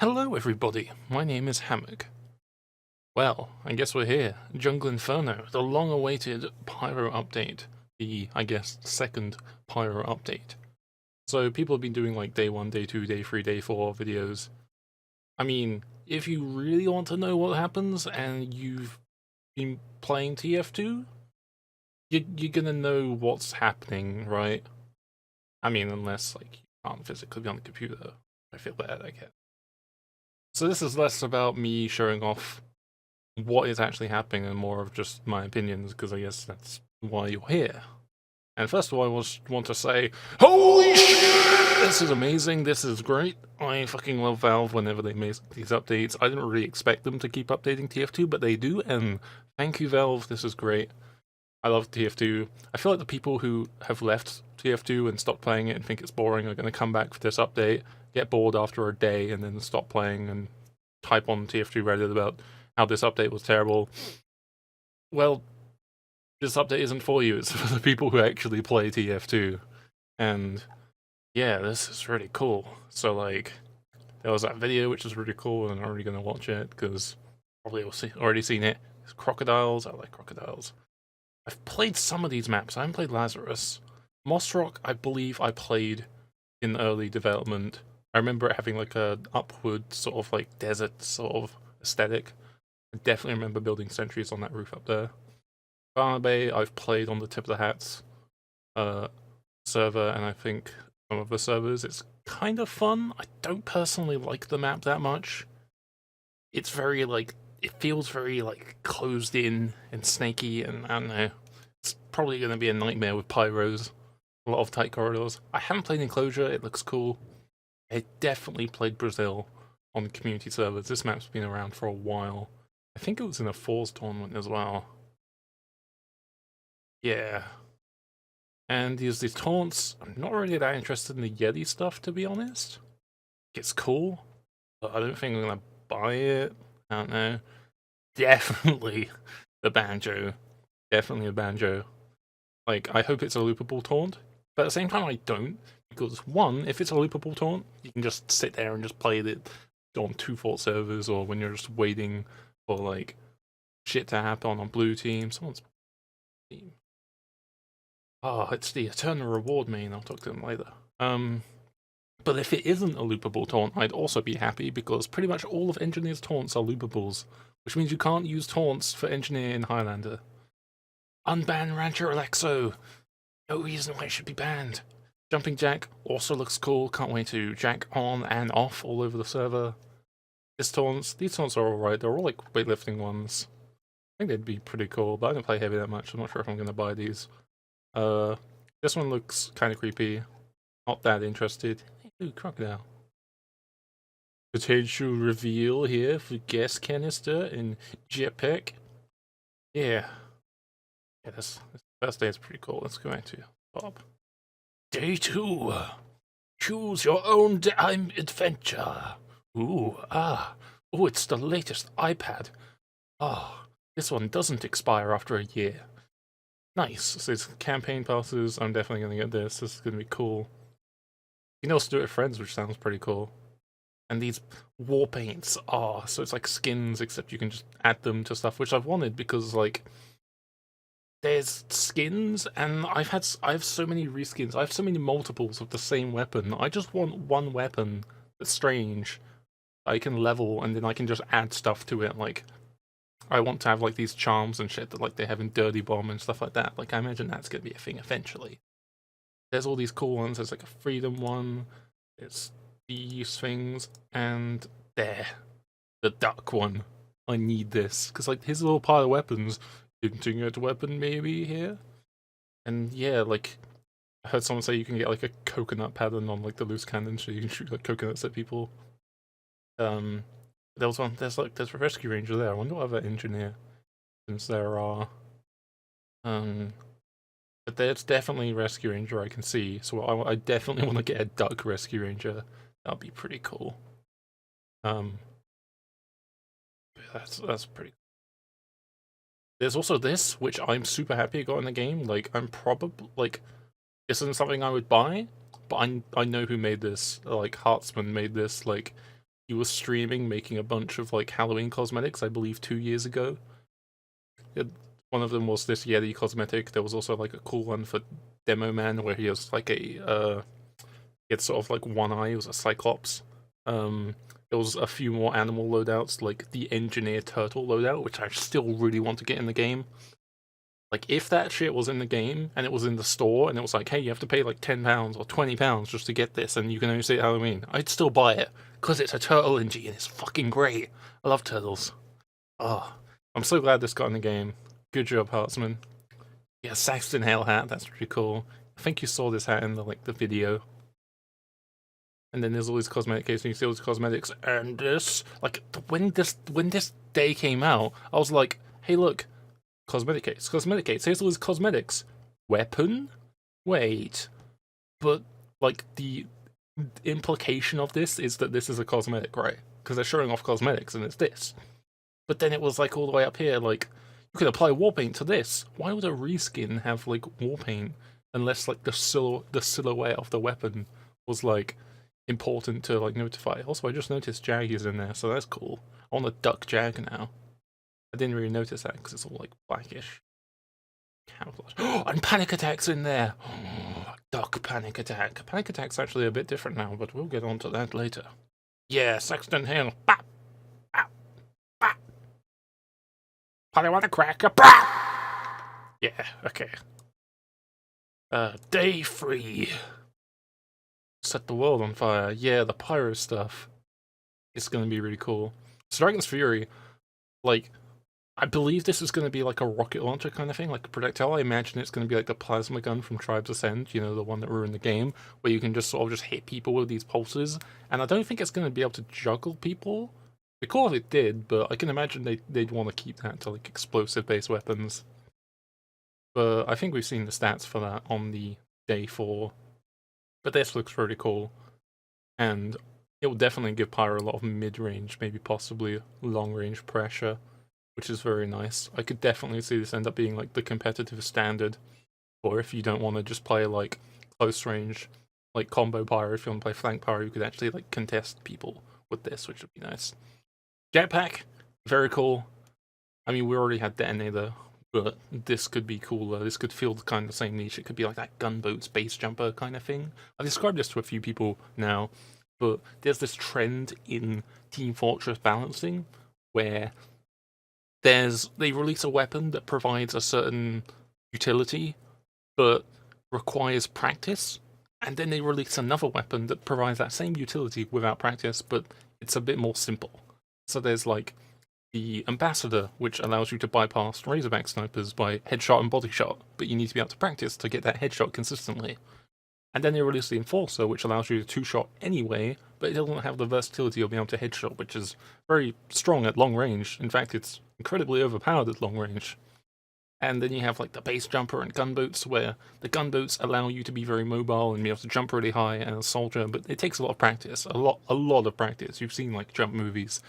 Hello everybody, my name is Hammock. Well, I guess we're here. Jungle Inferno, the long-awaited Pyro update. The, I guess, second Pyro update. So people have been doing like day 1, day 2, day 3, day 4 videos. I mean, if you really want to know what happens and you've been playing TF2, you're gonna know what's happening, right? I mean, unless like you can't physically be on the computer. I feel bad, I guess. So this is less about me showing off what is actually happening and more of just my opinions, because I guess that's why you're here. And first of all, I want to say, holy shit! This is amazing, this is great. I fucking love Valve whenever they make these updates. I didn't really expect them to keep updating TF2, but they do, and thank you Valve, this is great. I love TF2. I feel like the people who have left TF2 and stopped playing it and think it's boring are going to come back for this update, get bored after a day, and then stop playing and type on TF2 Reddit about how this update was terrible. Well, this update isn't for you, it's for the people who actually play TF2. And yeah, this is really cool. So like, there was that video which is really cool, and I'm already going to watch it, because probably already seen it. It's crocodiles, I like crocodiles. I've played some of these maps, I haven't played Lazarus. Moss Rock, I believe I played in early development. I remember it having like a upward sort of like desert sort of aesthetic. I definitely remember building sentries on that roof up there. Barnaby, I've played on the Tip of the Hats server, and I think some of the servers. It's kind of fun. I don't personally like the map that much. It's very like, it feels very like closed in and snaky, and I don't know. It's probably going to be a nightmare with pyros. A lot of tight corridors. I haven't played Enclosure, it looks cool. I definitely played Brazil on community servers. This map's been around for a while. I think it was in a Falls tournament as well. Yeah. And there's these taunts. I'm not really that interested in the Yeti stuff, to be honest. It's cool, but I don't think I'm gonna buy it. I don't know. Definitely the banjo. Definitely a banjo. Like, I hope it's a loopable taunt, but at the same time I don't, because one, if it's a loopable taunt, you can just sit there and just play it on 2-fault servers, or when you're just waiting for like shit to happen on blue team. Someone's team. Oh, it's the Eternal Reward main, I'll talk to them later. But if it isn't a loopable taunt, I'd also be happy, because pretty much all of Engineer's taunts are loopables, which means you can't use taunts for Engineer in Highlander. Unban Rancher Alexo! No reason why it should be banned. Jumping Jack also looks cool, can't wait to jack on and off all over the server. These taunts are alright, they're all like weightlifting ones. I think they'd be pretty cool, but I don't play heavy that much, I'm not sure if I'm gonna buy these. This one looks kinda creepy. Not that interested. Ooh, crocodile. Potential reveal here for gas canister and jetpack. Yeah. Yeah, this first day is pretty cool. Let's go back to Bob. Day 2. Choose your own adventure. Ooh, oh, it's the latest iPad. Ah, this one doesn't expire after a year. Nice. So it's campaign passes. I'm definitely gonna get this. This is gonna be cool. You can also do it with friends, which sounds pretty cool. And these war paints are, so it's like skins, except you can just add them to stuff, which I've wanted, because like, there's skins, and I have so many reskins. I have so many multiples of the same weapon. I just want one weapon that's strange, I can level, and then I can just add stuff to it. Like, I want to have like these charms and shit that like they have in Dirty Bomb and stuff like that. Like, I imagine that's gonna be a thing eventually. There's all these cool ones. There's like a freedom one. There's these things, and there, the duck one. I need this, because like his little pile of weapons. Hinting at weapon maybe here. And yeah, like, I heard someone say you can get like a coconut pattern on like the loose cannon, so you can shoot like coconuts at people. There was one, there's a rescue ranger there. I wonder what other engineer, since there are. But there's definitely rescue ranger I can see, so I definitely want to get a duck rescue ranger. That'd be pretty cool. That's pretty. There's also this, which I'm super happy I got in the game. Like, I'm probably, like, this isn't something I would buy, but I know who made this. Like, Hartzman made this. Like, he was streaming making a bunch of like Halloween cosmetics, I believe 2 years ago. One of them was this Yeti cosmetic. There was also like a cool one for Demo Man where he has like he had sort of like one eye. It was a Cyclops. There was a few more animal loadouts, like the Engineer Turtle loadout, which I still really want to get in the game. Like, if that shit was in the game, and it was in the store, and it was like, hey, you have to pay like £10 or £20 just to get this, and you can only see it at Halloween, I'd still buy it, because it's a turtle Engie, and it's fucking great. I love turtles. Oh, I'm so glad this got in the game. Good job, Heartsman. Yeah, Saxton Hale hat, that's pretty cool. I think you saw this hat in the video. And then there's all these cosmetic cases, and you see all these cosmetics, and this, like, when this day came out, I was like, hey look, cosmetic case, here's all these cosmetics. Weapon? Wait. But, like, the implication of this is that this is a cosmetic, right? Because they're showing off cosmetics, and it's this. But then it was, like, all the way up here, like, you could apply war paint to this. Why would a reskin have, like, war paint? Unless, like, the silhouette of the weapon was, like, important to, like, notify. Also, I just noticed Jag is in there, so that's cool. I want to duck Jag now. I didn't really notice that because it's all like blackish. Camouflage. Oh, and Panic Attack's in there! Duck Panic Attack. Panic Attack's actually a bit different now, but we'll get onto that later. Yeah, Saxton Hill. Bap! Bap! Bap! Probably want a cracker. Bap! Yeah, okay. Day 3. Set the world on fire. Yeah, the pyro stuff. It's gonna be really cool. So Dragon's Fury, like, I believe this is going to be like a rocket launcher kind of thing, like a projectile. I imagine it's going to be like the plasma gun from Tribes Ascend, you know, the one that ruined the game, where you can just sort of just hit people with these pulses. And I don't think it's going to be able to juggle people. It'd be cool if it did, but I can imagine they'd want to keep that to like explosive-based weapons. But I think we've seen the stats for that on the day 4. But this looks really cool. And it will definitely give Pyro a lot of mid-range, maybe possibly long-range pressure, which is very nice. I could definitely see this end up being like the competitive standard, or if you don't want to just play like close range, like combo Pyro, if you want to play flank Pyro, you could actually like contest people with this, which would be nice. Jetpack, very cool. I mean, we already had Detonator, but this could be cooler. This could feel kind of the same niche. It could be like that gunboat space jumper kind of thing. I've described this to a few people now, but there's this trend in Team Fortress balancing where they release a weapon that provides a certain utility, but requires practice, and then they release another weapon that provides that same utility without practice, but it's a bit more simple. So there's like the Ambassador, which allows you to bypass Razorback snipers by headshot and body shot, but you need to be able to practice to get that headshot consistently. And then they release the Enforcer, which allows you to two-shot anyway, but it doesn't have the versatility of being able to headshot, which is very strong at long range. In fact, it's incredibly overpowered at long range. And then you have like the base jumper and gunboats, where the gunboats allow you to be very mobile and be able to jump really high as a soldier, but it takes a lot of practice, a lot of practice. You've seen like jump movies.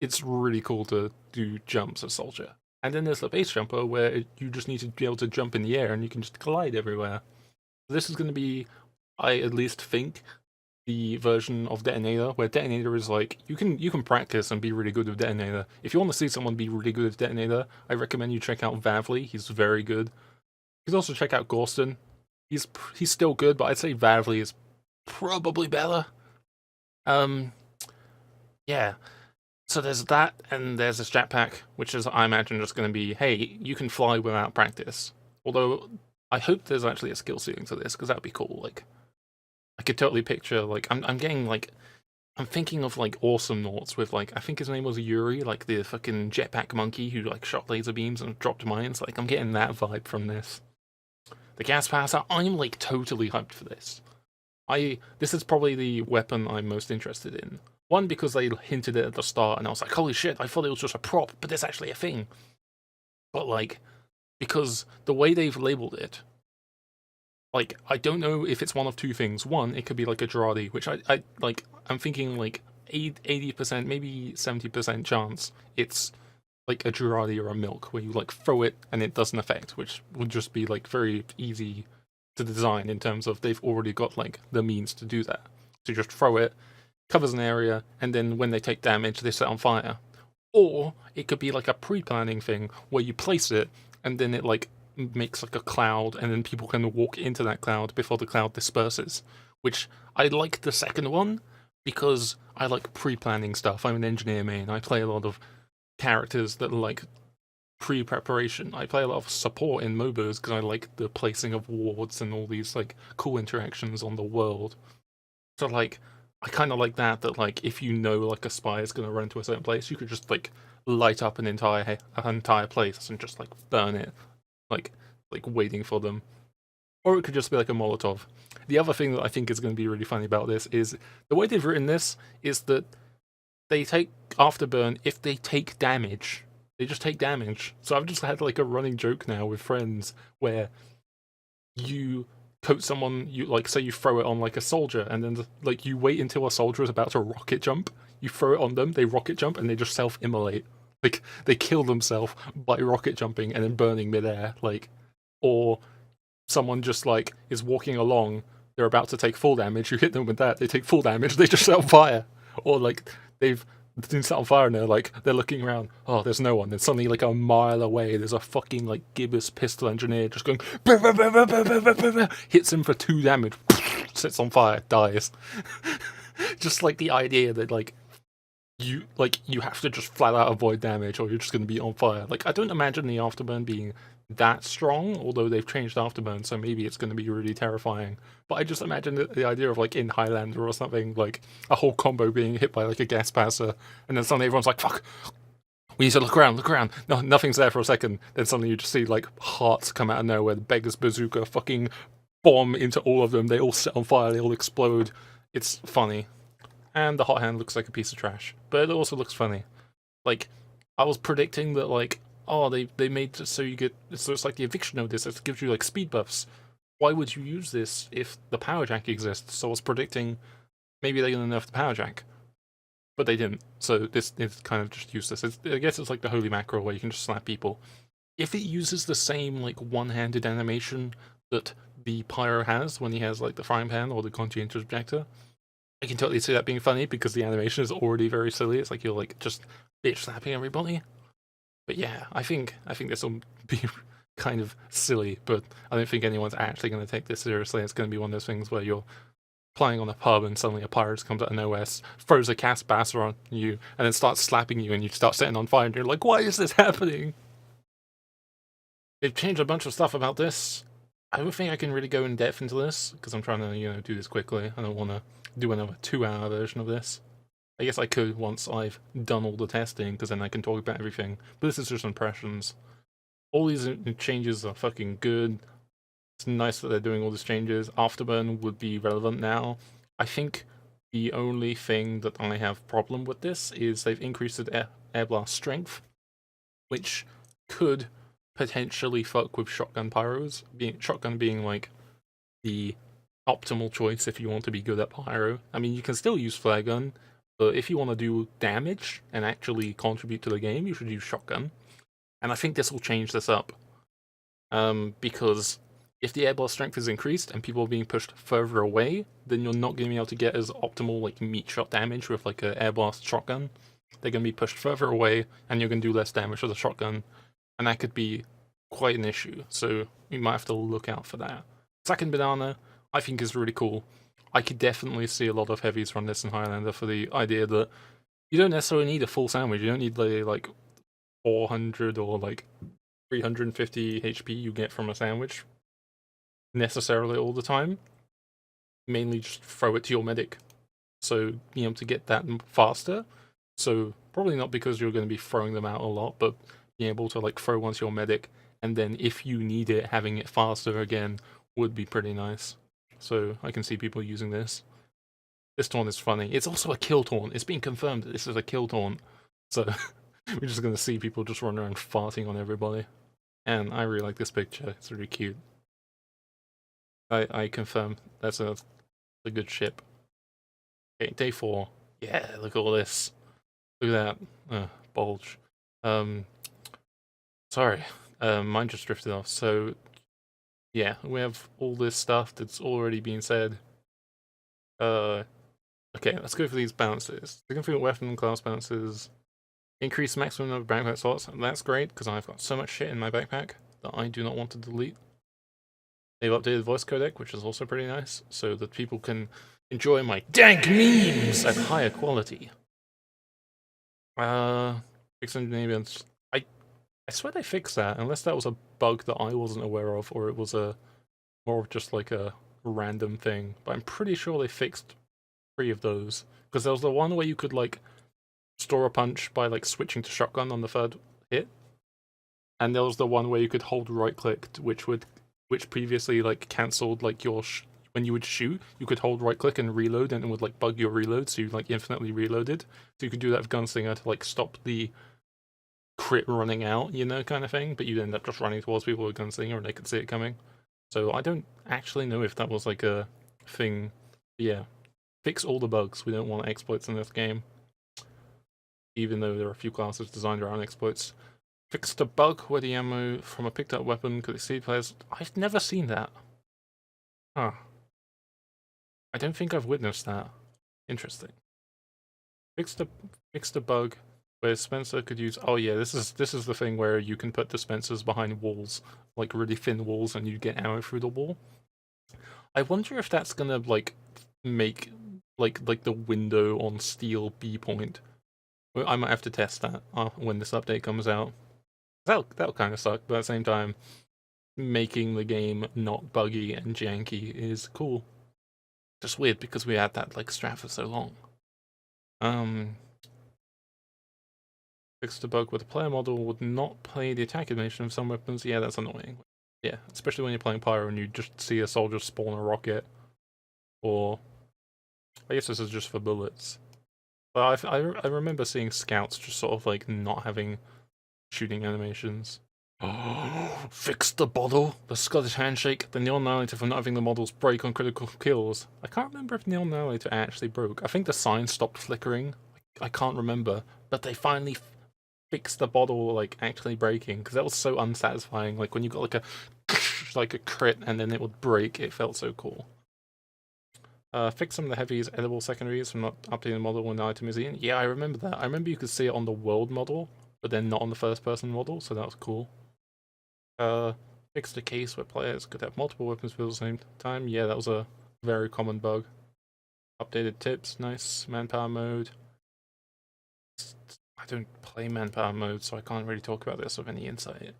It's really cool to do jumps as soldier. And then there's the base jumper, where you just need to be able to jump in the air and you can just glide everywhere. This is going to be, I at least think, the version of Detonator, where Detonator is like, you can practice and be really good with Detonator. If you want to see someone be really good with Detonator, I recommend you check out Vavly. He's very good. You can also check out Gorston. He's still good, but I'd say Vavly is probably better. Yeah. So there's that, and there's this jetpack, which is, I imagine, just going to be, hey, you can fly without practice. Although, I hope there's actually a skill ceiling to this, because that would be cool. Like, I could totally picture, like, I'm getting, like, I'm thinking of, like, Awesome Noughts with, like, I think his name was Yuri, like, the fucking jetpack monkey who, like, shot laser beams and dropped mines. Like, I'm getting that vibe from this. The gas passer, I'm, like, totally hyped for this. This is probably the weapon I'm most interested in. One, because they hinted it at the start, and I was like, holy shit, I thought it was just a prop, but it's actually a thing. But, like, because the way they've labeled it, like, I don't know if it's one of two things. One, it could be like a Girardi, which I'm thinking, like, 80%, maybe 70% chance it's like a Girardi or a Milk, where you, like, throw it and it doesn't affect, which would just be, like, very easy to design in terms of they've already got, like, the means to do that. So you just throw it, covers an area, and then when they take damage, they set on fire. Or it could be like a pre-planning thing where you place it, and then it like makes like a cloud, and then people can walk into that cloud before the cloud disperses. Which I like the second one because I like pre-planning stuff. I'm an engineer main. I play a lot of characters that are like pre-preparation. I play a lot of support in MOBAs because I like the placing of wards and all these like cool interactions on the world. So like I kind of like that like if you know like a spy is going to run to a certain place, you could just like light up an entire place and just like burn it, like waiting for them. Or it could just be like a Molotov. The other thing that I think is going to be really funny about this is the way they've written this is that they take afterburn if they take damage. They just take damage. So I've just had like a running joke now with friends where you coat someone, you like say you throw it on like a soldier, and then like you wait until a soldier is about to rocket jump, you throw it on them, they rocket jump, and they just self-immolate. Like they kill themselves by rocket jumping and then burning midair. Like, or someone just like is walking along, they're about to take full damage, you hit them with that, they take full damage, they just set on fire. Or like they've been set on fire and they're looking around, oh there's no one, then suddenly like a mile away there's a fucking like gibbous pistol engineer just going hits him for 2 damage, sets on fire, dies. Just like the idea that like you have to just flat out avoid damage or you're just going to be on fire. Like I don't imagine the afterburn being that strong, although they've changed afterburn, so maybe it's going to be really terrifying. But I just imagine the idea of like in Highlander or something, like a whole combo being hit by like a gas passer, and then suddenly everyone's like, "Fuck, we need to look around." No, nothing's there for a second. Then suddenly you just see like hearts come out of nowhere, the beggar's bazooka, fucking bomb into all of them. They all set on fire. They all explode. It's funny, and the hot hand looks like a piece of trash, but it also looks funny. Like I was predicting that like, oh, they made it so you get, so it's like the eviction notice, it gives you like speed buffs. Why would you use this if the power jack exists? So I was predicting maybe they're gonna nerf the power jack, but they didn't. So this is kind of just useless. I guess it's like the holy mackerel where you can just slap people. If it uses the same like one-handed animation that the pyro has when he has like the frying pan or the conscientious objector, I can totally see that being funny because the animation is already very silly. It's like you're like just bitch slapping everybody. But yeah, I think this will be kind of silly, but I don't think anyone's actually going to take this seriously. It's going to be one of those things where you're playing on a pub and suddenly a pirate comes out of nowhere, throws a cast basser on you, and then starts slapping you, and you start setting on fire, and you're like, why is this happening? They've changed a bunch of stuff about this. I don't think I can really go in depth into this, because I'm trying to, do this quickly. I don't want to do another 2-hour version of this. I guess I could once I've done all the testing, because then I can talk about everything. But this is just impressions. All these changes are fucking good. It's nice that they're doing all these changes. Afterburn would be relevant now. I think the only thing that I have problem with this is they've increased the air blast strength, which could potentially fuck with shotgun pyros. Shotgun being like the optimal choice if you want to be good at pyro. I mean, you can still use flare gun, but if you want to do damage and actually contribute to the game, you should use shotgun. And I think this will change this up. Because if the air blast strength is increased and people are being pushed further away, then you're not going to be able to get as optimal like meat shot damage with like an air blast shotgun. They're going to be pushed further away, and you're going to do less damage with a shotgun, and that could be quite an issue. So you might have to look out for that. Second banana, I think is really cool. I could definitely see a lot of heavies run this in Highlander for the idea that you don't necessarily need a full sandwich. You don't need the like 400 or like 350 HP you get from a sandwich necessarily all the time. Mainly just throw it to your medic. So being able to get that faster. So probably not because you're going to be throwing them out a lot, but being able to like throw once your medic, and then if you need it, having it faster again would be pretty nice. So I can see people using this. This taunt is funny. It's also a kill taunt. It's been confirmed that this is a kill taunt. So we're just going to see people just run around farting on everybody. And I really like this picture. It's really cute. I confirm that's a good ship. Okay, day 4. Yeah, look at all this. Look at that. Bulge. Sorry. Mine just drifted off. So, yeah, we have all this stuff that's already been said. Okay, let's go for these bounces. Significant weapon class bounces. Increase maximum number of backpack slots. That's great, because I've got so much shit in my backpack that I do not want to delete. They've updated voice codec, which is also pretty nice, so that people can enjoy my dank memes at higher quality. Fix engineers. I swear they fixed that, unless that was a bug that I wasn't aware of, or it was more of just like a random thing. But I'm pretty sure they fixed 3 of those, because there was the one where you could like store a punch by like switching to shotgun on the 3rd hit, and there was the one where you could hold right click, which previously like cancelled like your when you would shoot, you could hold right click and reload, and it would like bug your reload, so you like infinitely reloaded. So you could do that with Gunslinger to like stop the crit running out, you know, kind of thing. But you'd end up just running towards people with Gunslinger, and they could see it coming. So I don't actually know if that was like a thing. Yeah, fix all the bugs. We don't want exploits in this game, even though there are a few classes designed around exploits. Fix the bug where the ammo from a picked up weapon could exceed players. I've never seen that. Huh. I don't think I've witnessed that. Interesting. Fix the bug where Spencer could use. Oh yeah, this is the thing where you can put dispensers behind walls, like really thin walls, and you get ammo through the wall. I wonder if that's gonna like make like the window on steel B point. I might have to test that when this update comes out. That'll kind of suck, but at the same time, making the game not buggy and janky is cool. Just weird because we had that like strat for so long. Fix the bug where the player model would not play the attack animation of some weapons. Yeah, that's annoying. Yeah, especially when you're playing Pyro and you just see a soldier spawn a rocket. Or, I guess this is just for bullets. But I remember seeing scouts just sort of like not having shooting animations. Oh, fix the bottle, the Scottish handshake, the Neon Annihilator for not having the models break on critical kills. I can't remember if Neon Annihilator actually broke. I think the sign stopped flickering. I can't remember, but they finally fixed the bottle like actually breaking, because that was so unsatisfying. Like when you got like a like a crit and then it would break, it felt so cool. Fix some of the heavies edible secondaries from not updating the model when the item is in. Yeah, I remember that. I remember you could see it on the world model, but then not on the first person model, so that was cool. Fix the case where players could have multiple weapons at the same time. Yeah, that was a very common bug. Updated tips, nice. Manpower mode. I don't play manpower mode, so I can't really talk about this with any insight.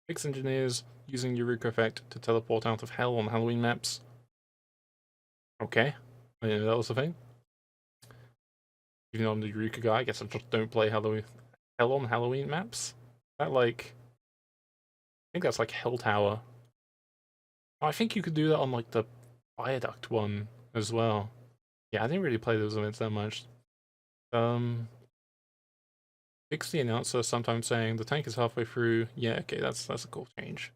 Fix engineers using Eureka effect to teleport out of hell on Halloween maps. Okay, I didn't know that was a thing. Even though I'm the Eureka guy, I guess I just don't play hell on Halloween maps. That like, I think that's like Hell Tower. Oh, I think you could do that on like the Viaduct one as well. Yeah, I didn't really play those events that much. Fix the announcer sometimes saying the tank is halfway through. Yeah, okay, that's a cool change.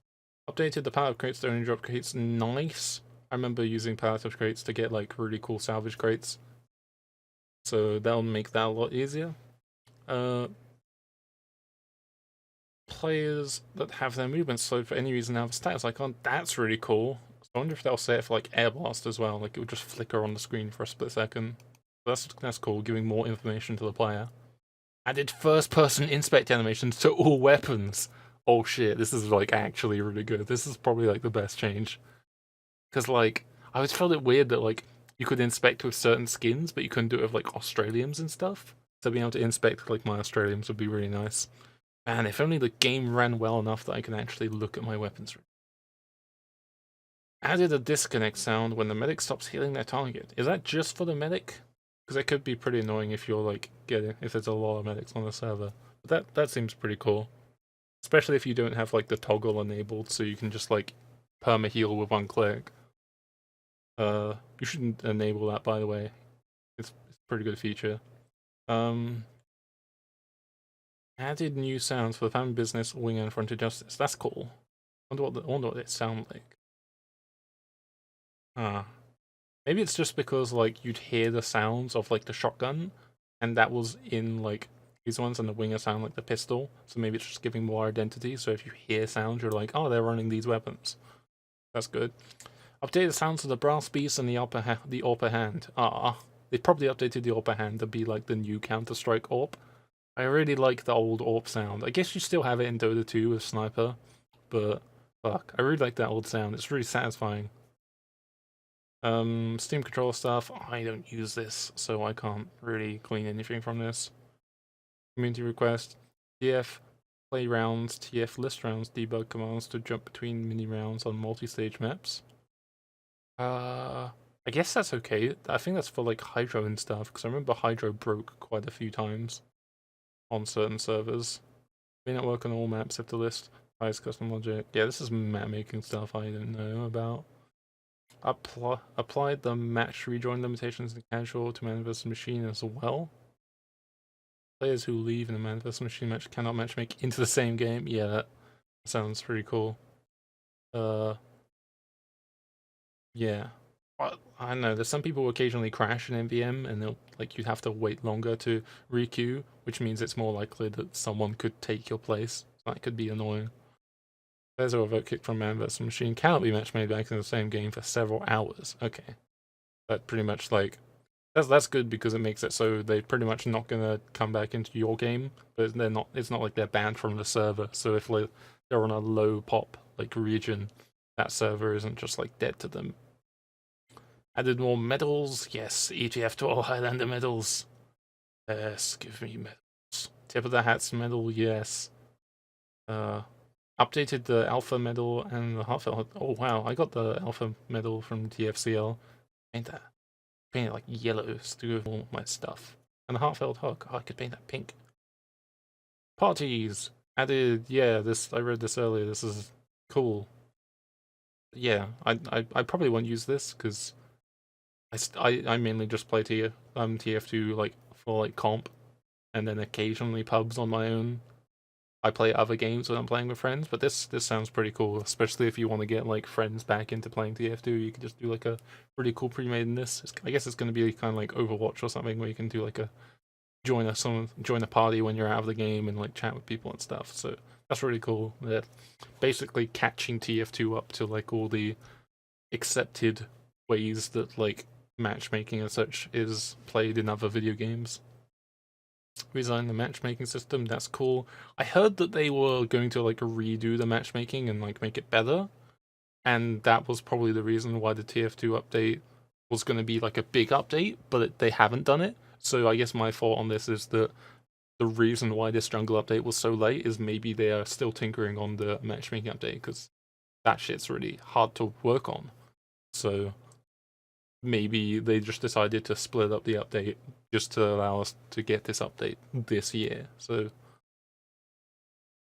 Updated the pallet of crates to only drop crates. Nice. I remember using pallet of crates to get like really cool salvage crates. So that'll make that a lot easier. Players that have their movement slowed for any reason have a status icon. That's really cool. So I wonder if they'll say it for like Air Blast as well. Like it would just flicker on the screen for a split second. That's cool, giving more information to the player. Added first-person inspect animations to all weapons. Oh shit, this is like actually really good. This is probably like the best change. Because like, I always felt it weird that like, you could inspect with certain skins, but you couldn't do it with like Australiums and stuff. So being able to inspect like my Australiums would be really nice. And if only the game ran well enough that I can actually look at my weapons. Added a disconnect sound when the medic stops healing their target. Is that just for the medic? Because it could be pretty annoying if you're like if there's a lot of medics on the server. But that seems pretty cool. Especially if you don't have like the toggle enabled, so you can just like perma heal with one click. You shouldn't enable that, by the way. It's a pretty good feature. Added new sounds for the family business, wing and front of justice. That's cool. I wonder what it sound like. Maybe it's just because like you'd hear the sounds of like the shotgun, and that was in like these ones, and the winger sound like the pistol. So maybe it's just giving more identity. So if you hear sounds, you're like, oh, they're running these weapons. That's good. Update the sounds of the brass beast and the upper hand. They probably updated the AWP hand to be like the new Counter-Strike AWP. I really like the old AWP sound. I guess you still have it in Dota 2 with Sniper, but fuck, I really like that old sound. It's really satisfying. Steam controller stuff. I don't use this, so I can't really glean anything from this. Community request. TF play rounds, TF list rounds, debug commands to jump between mini rounds on multi-stage maps. I guess that's okay. I think that's for like Hydro and stuff, because I remember Hydro broke quite a few times on certain servers. May not work on all maps if the list has custom logic. Yeah, this is map making stuff I don't know about. Applied the match rejoin limitations in casual to man vs machine as well. Players who leave in a man vs machine match cannot matchmake into the same game. Yeah, that sounds pretty cool. Yeah. Well, I don't know, there's some people who occasionally crash in MVM and they'll like you'd have to wait longer to requeue, which means it's more likely that someone could take your place. That could be annoying. There's a vote kick from man vs machine cannot be match made back in the same game for several hours. Okay. That pretty much like that's good because it makes it so they're pretty much not gonna come back into your game, but they're not. It's not like they're banned from the server. So if like, they're on a low pop like region, that server isn't just like dead to them. Added more medals. Yes, ETF12 Highlander medals. Yes, give me medals. Tip of the hats medal. Yes. Updated the alpha medal and the half. Oh wow, I got the alpha medal from TFCL. Ain't that? Paint it like yellow to do with all my stuff. And the heartfelt hug. Oh, I could paint that pink. Parties added. Yeah, this I read this earlier. This is cool. Yeah, I probably won't use this because I mainly just play TF2 like for like comp, and then occasionally pubs on my own. I play other games when I'm playing with friends, but this sounds pretty cool, especially if you want to get like friends back into playing TF2. You can just do like a really cool pre-made in this. I guess it's going to be kind of like Overwatch or something where you can do like a join a party when you're out of the game and like chat with people and stuff. So that's really cool. They're basically catching TF2 up to like all the accepted ways that like matchmaking and such is played in other video games. Redesign the matchmaking system, that's cool. I heard that they were going to like redo the matchmaking and like make it better, and that was probably the reason why the TF2 update was going to be like a big update, but they haven't done it. So I guess my thought on this is that the reason why this jungle update was so late is maybe they are still tinkering on the matchmaking update because that shit's really hard to work on. So maybe they just decided to split up the update just to allow us to get this update this year. So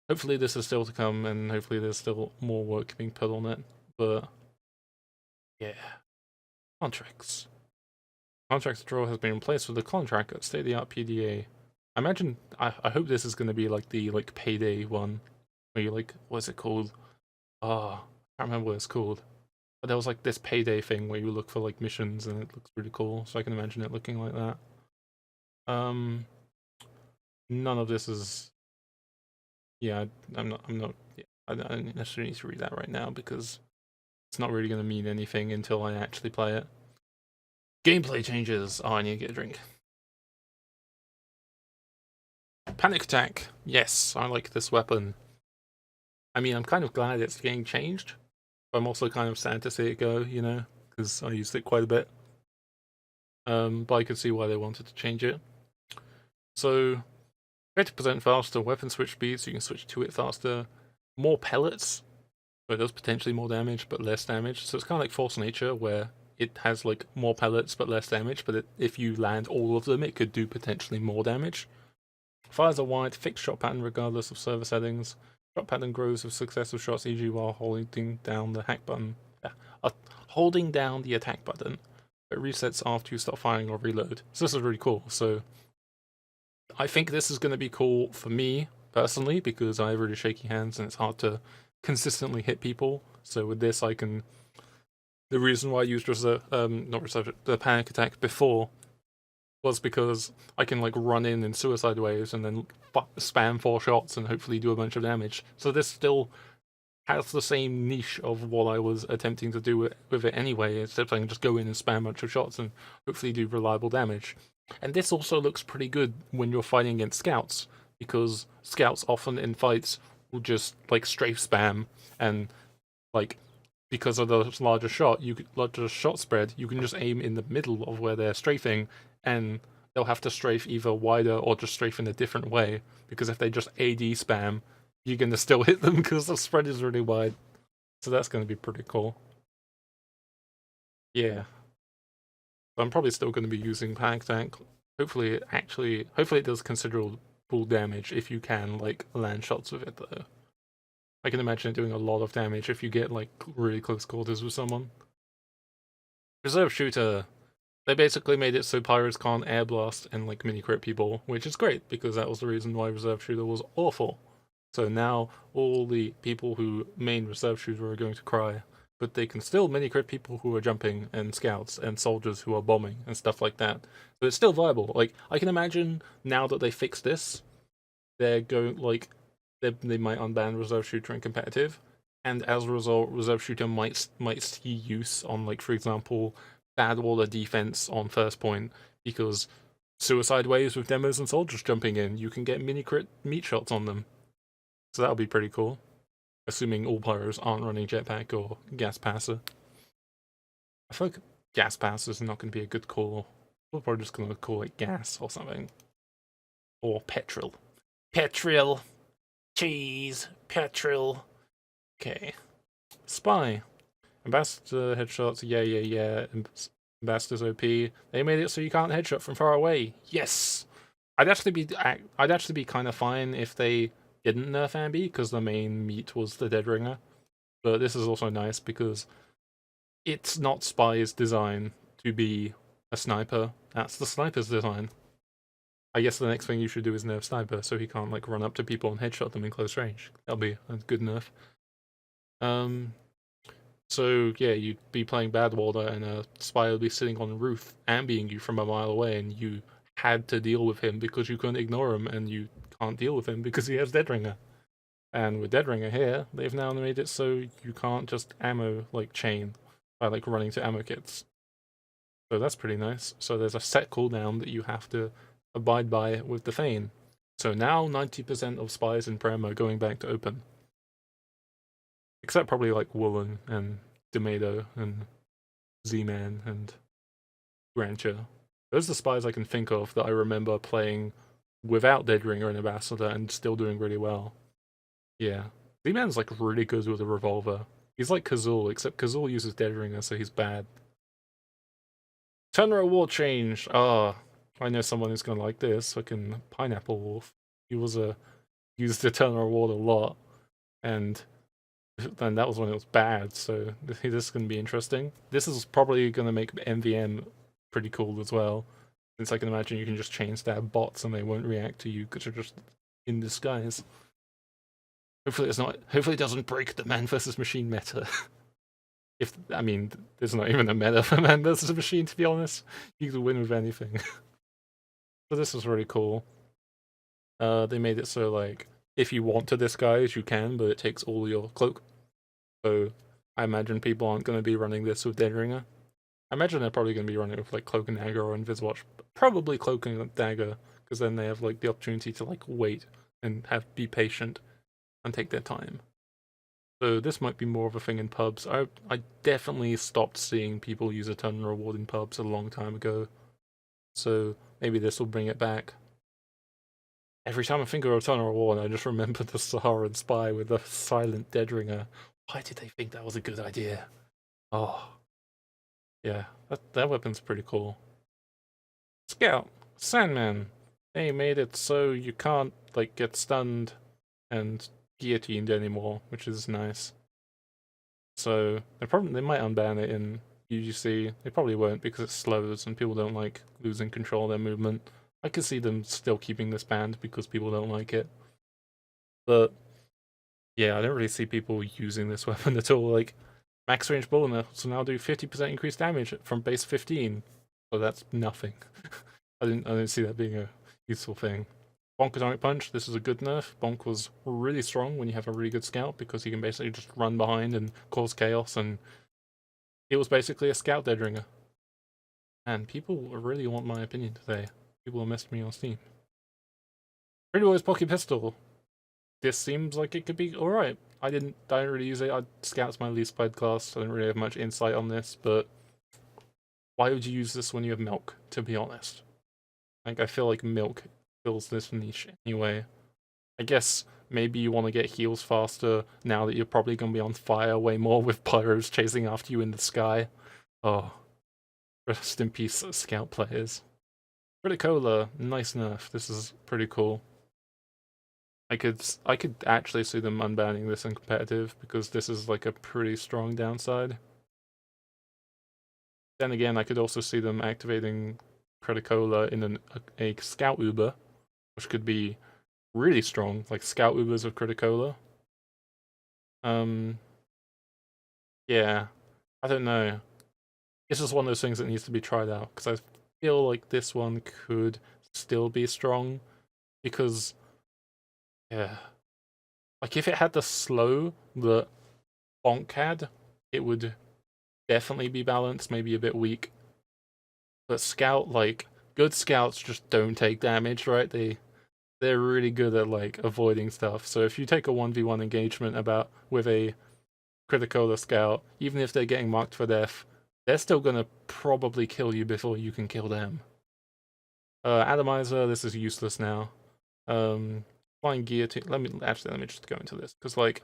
hopefully this is still to come, and hopefully there's still more work being put on it. But yeah, contracts. Contracts draw has been replaced with the contract at state-of-the-art PDA. I hope this is going to be like the like payday one, where you like, what's it called? I can't remember what it's called. But there was like this payday thing where you look for like missions and it looks really cool, so I can imagine it looking like that. None of this is. Yeah, I'm not. Yeah, I don't necessarily need to read that right now because it's not really going to mean anything until I actually play it. Gameplay changes. Oh, I need to get a drink. Panic attack. Yes, I like this weapon. I mean, I'm kind of glad it's getting changed. But I'm also kind of sad to see it go, you know, because I used it quite a bit. But I could see why they wanted to change it. So, 50% faster weapon switch speed, so you can switch to it faster. More pellets, so it does potentially more damage, but less damage. So it's kind of like Force Nature, where it has like more pellets but less damage, but if you land all of them, it could do potentially more damage. Fires are wide, fixed shot pattern regardless of server settings. Shot pattern grows with successive shots, e.g. while holding down the hack button. Holding down the attack button. It resets after you stop firing or reload. So this is really cool. So I think this is going to be cool for me, personally, because I have really shaky hands and it's hard to consistently hit people. So with this, I can... The reason why I used the panic attack before was because I can like run in suicide waves and then spam 4 shots and hopefully do a bunch of damage. So this still has the same niche of what I was attempting to do with it anyway, except I can just go in and spam a bunch of shots and hopefully do reliable damage. And this also looks pretty good when you're fighting against scouts, because scouts often in fights will just like strafe spam, and like because of the larger shot spread, you can just aim in the middle of where they're strafing, and they'll have to strafe either wider or just strafe in a different way, because if they just AD spam, you're gonna still hit them because the spread is really wide. So that's gonna be pretty cool. Yeah. I'm probably still gonna be using Panic Tank. Hopefully it does considerable damage if you can like land shots with it though. I can imagine it doing a lot of damage if you get like really close quarters with someone. Reserve Shooter, they basically made it so pyros can't air blast and like mini crit people, which is great because that was the reason why Reserve Shooter was awful. So now all the people who main Reserve Shooter are going to cry, but they can still mini crit people who are jumping and scouts and soldiers who are bombing and stuff like that. So it's still viable. Like I can imagine now that they fixed this, they're going like they might unban Reserve Shooter in competitive, and as a result, Reserve Shooter might see use on like for example bad water defense on first point, because suicide waves with demos and soldiers jumping in, you can get mini crit meat shots on them. So that'll be pretty cool. Assuming all pyros aren't running jetpack or gas passer. I feel like gas passer is not going to be a good call. We're probably just going to call it gas or something. Or petrol. Petrol. Cheese. Petrol. Okay. Spy. Ambassador headshots. Yeah. Ambassador's OP. They made it so you can't headshot from far away. Yes! I'd actually be kind of fine if they didn't nerf Ambi, because the main meat was the Dead Ringer. But this is also nice because it's not Spy's design to be a sniper. That's the sniper's design. I guess the next thing you should do is nerf Sniper so he can't like run up to people and headshot them in close range. That'll be a good nerf. So yeah, you'd be playing Badwater and a Spy would be sitting on the roof ambying you from a mile away, and you had to deal with him because you couldn't ignore him, and you can't deal with him because he has Dead Ringer. And with Dead Ringer here, they've now made it so you can't just ammo like chain by like running to ammo kits. So that's pretty nice. So there's a set cooldown that you have to abide by with the Feign. So now 90% of spies in Prem are going back to open. Except probably like Woolen and Demedo and Z-Man and Grancher. Those are the spies I can think of that I remember playing without Dead Ringer and Ambassador and still doing really well. Yeah. Z-Man's like really good with a revolver. He's like Kazul, except Kazul uses Dead Ringer, so he's bad. Turner Award change. I know someone who's gonna like this. Fucking Pineapple Wolf. He used the Turner Award a lot, and that was when it was bad. So this is gonna be interesting. This is probably gonna make MVM pretty cool as well, since I can imagine you can just chain stab bots and they won't react to you because you're just in disguise. Hopefully it doesn't break the man versus machine meta. There's not even a meta for man versus machine, to be honest. You can win with anything. So this is really cool. They made it so like if you want to disguise, you can, but it takes all your cloak. So I imagine people aren't going to be running this with Dead Ringer. I imagine they're probably going to be running with like Cloak and Dagger or Inviswatch. Probably Cloak and Dagger, because then they have like the opportunity to like wait and be patient and take their time. So this might be more of a thing in pubs. I definitely stopped seeing people use a Turner Award in pubs a long time ago. So maybe this will bring it back. Every time I think of a Turner Award, I just remember the Saharan Spy with the silent Dead Ringer. Why did they think that was a good idea? Oh. Yeah, that weapon's pretty cool. Scout, Sandman. They made it so you can't like get stunned and guillotined anymore, which is nice. So they might unban it in UGC. They probably won't because it slows and people don't like losing control of their movement. I could see them still keeping this banned because people don't like it. But yeah, I don't really see people using this weapon at all. Like max range bullet missiles now do 50% increased damage from base 15. So that's nothing. I didn't see that being a useful thing. Bonk Atomic Punch, this is a good nerf. Bonk was really strong when you have a really good scout because he can basically just run behind and cause chaos, and it was basically a scout dead ringer. And people really want my opinion today. People are messaging me on Steam. Pretty Boy's Pocket Pistol. This seems like it could be alright. I don't really use it. Scout's my least played class. I don't really have much insight on this, but why would you use this when you have Milk, to be honest? Like, I feel like Milk fills this niche anyway. I guess maybe you want to get heals faster now that you're probably going to be on fire way more with pyros chasing after you in the sky. Oh, rest in peace, Scout players. Criticola, nice nerf. This is pretty cool. I could actually see them unbanning this in competitive because this is like a pretty strong downside. Then again, I could also see them activating Criticola in a Scout Uber, which could be really strong, like Scout Ubers of Criticola. Yeah, I don't know. This is one of those things that needs to be tried out, because I feel like this one could still be strong, because, yeah, like if it had the slow that Bonk had, it would definitely be balanced, maybe a bit weak. But Scout, like, good Scouts just don't take damage, right? They're really good at, like, avoiding stuff. So if you take a 1v1 engagement with a Criticola Scout, even if they're getting marked for death, they're still gonna probably kill you before you can kill them. Atomizer, this is useless now. Flying Guillotine, let me just go into this, because, like,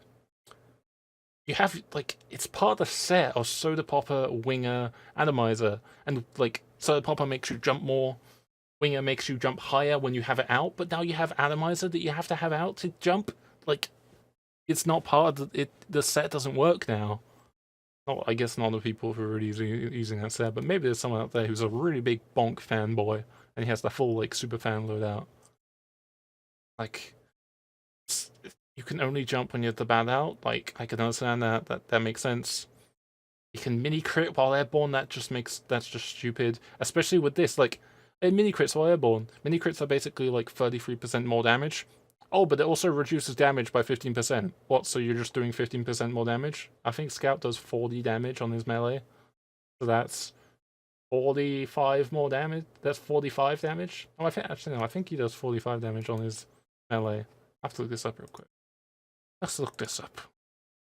you have, like, it's part of the set of Soda Popper, Winger, Atomizer, and, like, Soda Popper makes you jump more, Winger makes you jump higher when you have it out, but now you have Atomizer that you have to have out to jump. Like, it's not part of the set doesn't work now. Not, I guess not the people who are really using that set, but maybe there's someone out there who's a really big Bonk fanboy, and he has the full, like, super fan loadout. Like, you can only jump when you're the bad out. Like, I can understand that makes sense. You can mini crit while airborne, that's just stupid. Especially with this, like, mini crits while airborne. Mini crits are basically like 33% more damage. Oh, but it also reduces damage by 15%. What, so you're just doing 15% more damage? I think Scout does 40 damage on his melee. So that's 45 more damage. That's 45 damage. Oh, I think he does 45 damage on his melee. I have to look this up real quick. Let's look this up.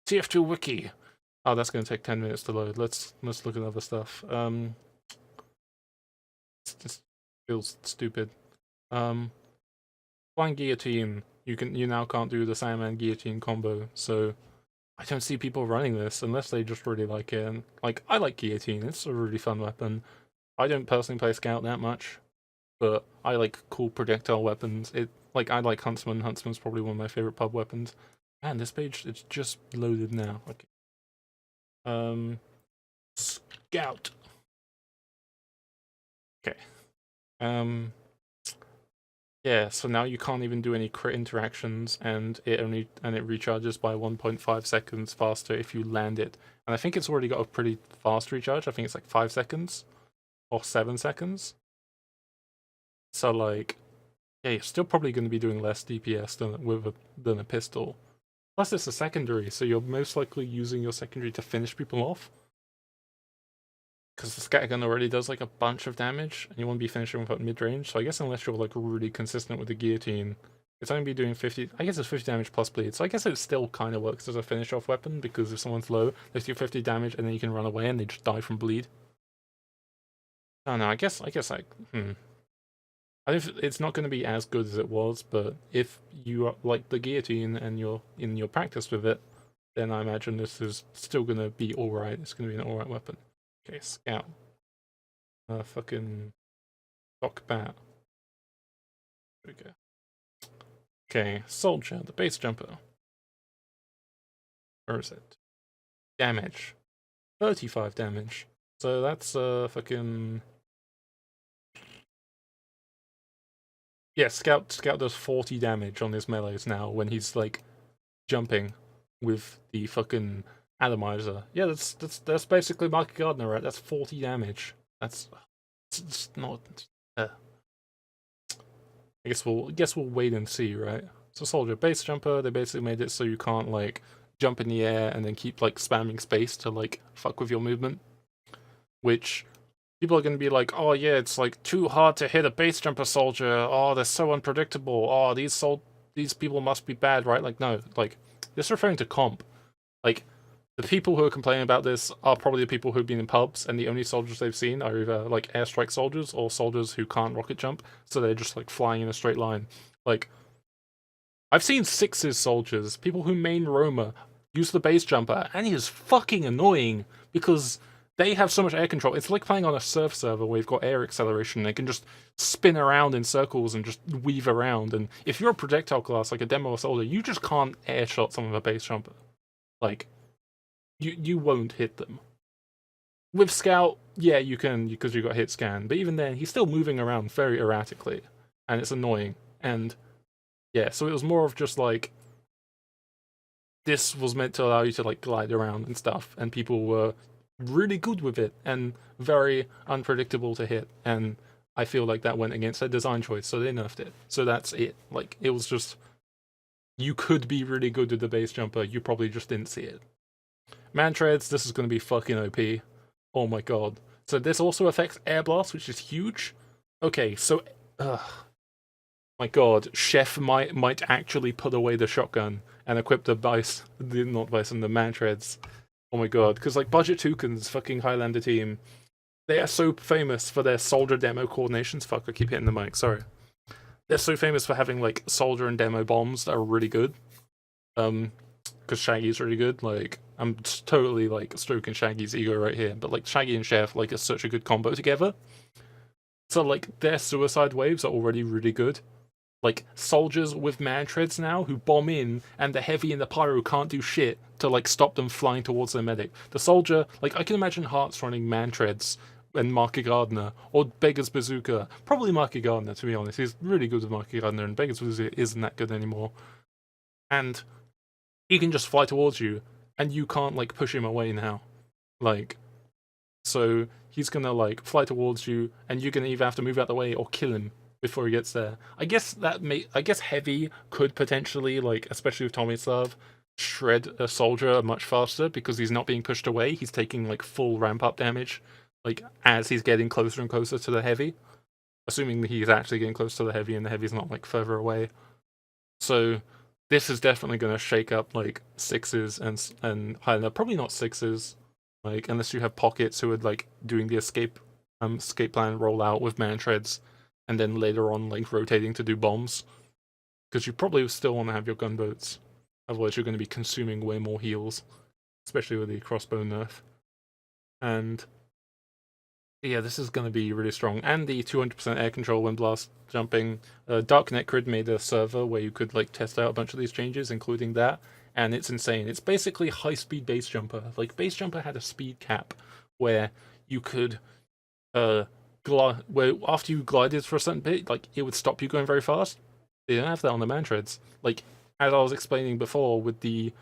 TF2 wiki. Oh, that's going to take 10 minutes to load. Let's look at other stuff. It just feels stupid. Flying Guillotine. You now can't do the Sandman Guillotine combo, so I don't see people running this unless they just really like it. And, like, I like Guillotine. It's a really fun weapon. I don't personally play Scout that much, but I like cool projectile weapons. I like Huntsman. Huntsman's probably one of my favorite pub weapons. Man, this page, it's just loaded now. Okay. Scout. Okay. Yeah, so now you can't even do any crit interactions, and it recharges by 1.5 seconds faster if you land it. And I think it's already got a pretty fast recharge. I think it's like 5 seconds or 7 seconds. So, like, yeah, you're still probably going to be doing less DPS than a pistol. Plus, it's a secondary, so you're most likely using your secondary to finish people off. Because the scattergun already does like a bunch of damage, and you want to be finishing with mid-range, so I guess unless you're like really consistent with the guillotine, it's only be doing 50, I guess it's 50 damage plus bleed, so I guess it still kind of works as a finish-off weapon, because if someone's low, they do 50 damage, and then you can run away, and they just die from bleed. I don't know, I guess like, it's not going to be as good as it was, but if you are, like the guillotine and you're in your practice with it, then I imagine this is still going to be alright, it's going to be an alright weapon. Okay, Scout. Fucking Doc Bat. There we go. Okay, Soldier, the base jumper. Where is it? Damage. 35 damage. So that's fucking... Yeah, Scout does 40 damage on his melees now when he's like jumping with the fucking atomizer. Yeah, that's basically Market Gardener, right? That's 40 damage. That's it's not I guess we'll wait and see, right? So soldier base jumper, they basically made it so you can't like jump in the air and then keep like spamming space to like fuck with your movement. Which people are gonna be like, oh yeah, it's like too hard to hit a base jumper soldier. Oh, they're so unpredictable. Oh, these people must be bad, right? Like no, like this is referring to comp. Like the people who are complaining about this are probably the people who've been in pubs, and the only soldiers they've seen are either like airstrike soldiers or soldiers who can't rocket jump, so they're just like flying in a straight line. Like, I've seen sixes soldiers, people who main Roma, use the base jumper, and he is fucking annoying because they have so much air control. It's like playing on a surf server where you've got air acceleration. They can just spin around in circles and just weave around. And if you're a projectile class like a demo or soldier, you just can't air shot someone with a base jumper. Like, you won't hit them. With Scout, yeah, you can because you got hit scan, but even then, he's still moving around very erratically, and it's annoying. And yeah, so it was more of just like this was meant to allow you to like glide around and stuff, and people were really good with it and very unpredictable to hit. And I feel like that went against their design choice, so they nerfed it. So that's it. Like it was just you could be really good with the base jumper, you probably just didn't see it. Man treads, this is going to be fucking OP. Oh my god. So this also affects air blast, which is huge. Okay, so my god, Chef might actually put away the shotgun and equip the the man treads. Oh my god, because like Budget Toucan's fucking Highlander team, they are so famous for their soldier demo coordinations. Fuck, I keep hitting the mic, sorry. They're so famous for having like soldier and demo bombs that are really good. Because Shaggy's really good. Like, I'm just totally like stroking Shaggy's ego right here, but like Shaggy and Chef like are such a good combo together. So like their suicide waves are already really good. Like soldiers with man treads now who bomb in, and the heavy and the pyro can't do shit to like stop them flying towards their medic. The soldier, like I can imagine Hearts running man treads and Marky Gardner or Beggar's Bazooka. Probably Marky Gardner, to be honest. He's really good with Marky Gardner, and Beggar's Bazooka isn't that good anymore. And he can just fly towards you, and you can't like push him away now. Like, so he's gonna like fly towards you, and you're gonna either have to move out the way or kill him before he gets there. I guess heavy could potentially, like, especially with Tomislav, shred a soldier much faster because he's not being pushed away. He's taking like full ramp up damage, like as he's getting closer and closer to the heavy. Assuming that he's actually getting close to the heavy and the heavy's not like further away. So this is definitely going to shake up like sixes and Highlander. Probably not sixes, like unless you have pockets who are like doing the escape plan rollout with man treads, and then later on like rotating to do bombs, because you probably still want to have your gunboats. Otherwise, you're going to be consuming way more heals, especially with the crossbow nerf. And yeah, this is going to be really strong. And the 200% air control when blast jumping. Darknet Grid made a server where you could like test out a bunch of these changes, including that. And it's insane. It's basically high-speed base jumper. Like base jumper had a speed cap where you could, where after you glided for a certain bit, like it would stop you going very fast. They don't have that on the man treads. Like as I was explaining before with the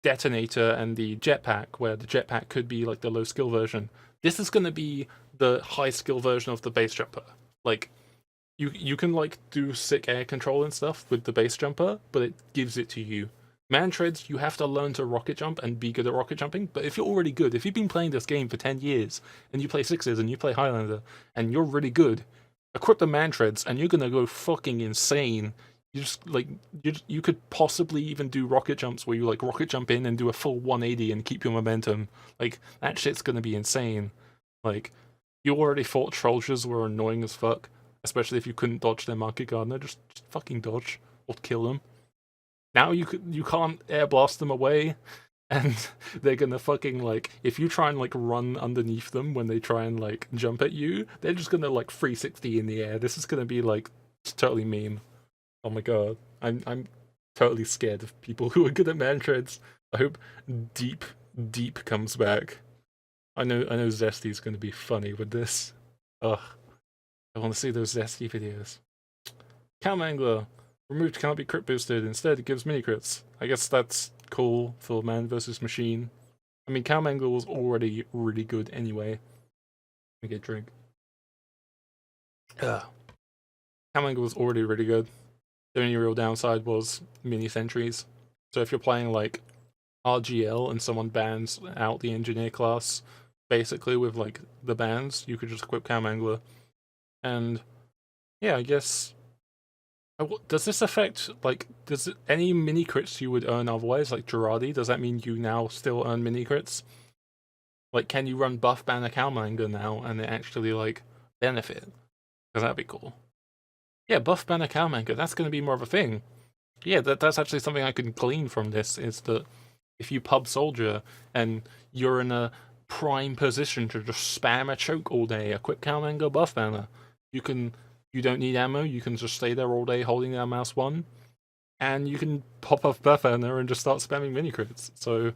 detonator and the jetpack, where the jetpack could be like the low skill version. This is going to be the high skill version of the base jumper. Like you can like do sick air control and stuff with the base jumper, but it gives it to you. Man treads, you have to learn to rocket jump and be good at rocket jumping. But if you're already good, if you've been playing this game for 10 years and you play sixes and you play Highlander and you're really good, equip the man treads and you're gonna go fucking insane. You just like you could possibly even do rocket jumps where you like rocket jump in and do a full 180 and keep your momentum. Like that shit's gonna be insane. Like you already thought soldiers were annoying as fuck, especially if you couldn't dodge their market gardener. Just fucking dodge or kill them. Now you can't air blast them away, and they're gonna fucking like if you try and like run underneath them when they try and like jump at you, they're just gonna like 360 in the air. This is gonna be like totally mean. Oh my god, I'm totally scared of people who are good at man treads. I hope Deep comes back. I know Zesty's gonna be funny with this. Ugh, I want to see those Zesty videos. Cam Angler removed cannot be crit boosted. Instead, it gives mini crits. I guess that's cool for man versus machine. I mean, Cam Angler was already really good anyway. Let me get a drink. Ugh. Hammock was already really good. The only real downside was mini sentries. So if you're playing like RGL and someone bans out the engineer class, basically with like the bans, you could just equip Cam Angler. And yeah, I guess. Does this affect, like, any mini crits you would earn otherwise, like Girardi, does that mean you now still earn mini crits? Like, can you run buff banner Calmanger now and it actually, like, benefit? Because that'd be cool. Yeah, buff banner Calmanger, that's going to be more of a thing. Yeah, that's actually something I can glean from this, is that if you pub soldier and you're in a prime position to just spam a choke all day, equip Calmanger buff banner, you don't need ammo, you can just stay there all day holding down mouse 1, and you can pop off buff banner and just start spamming mini crits. So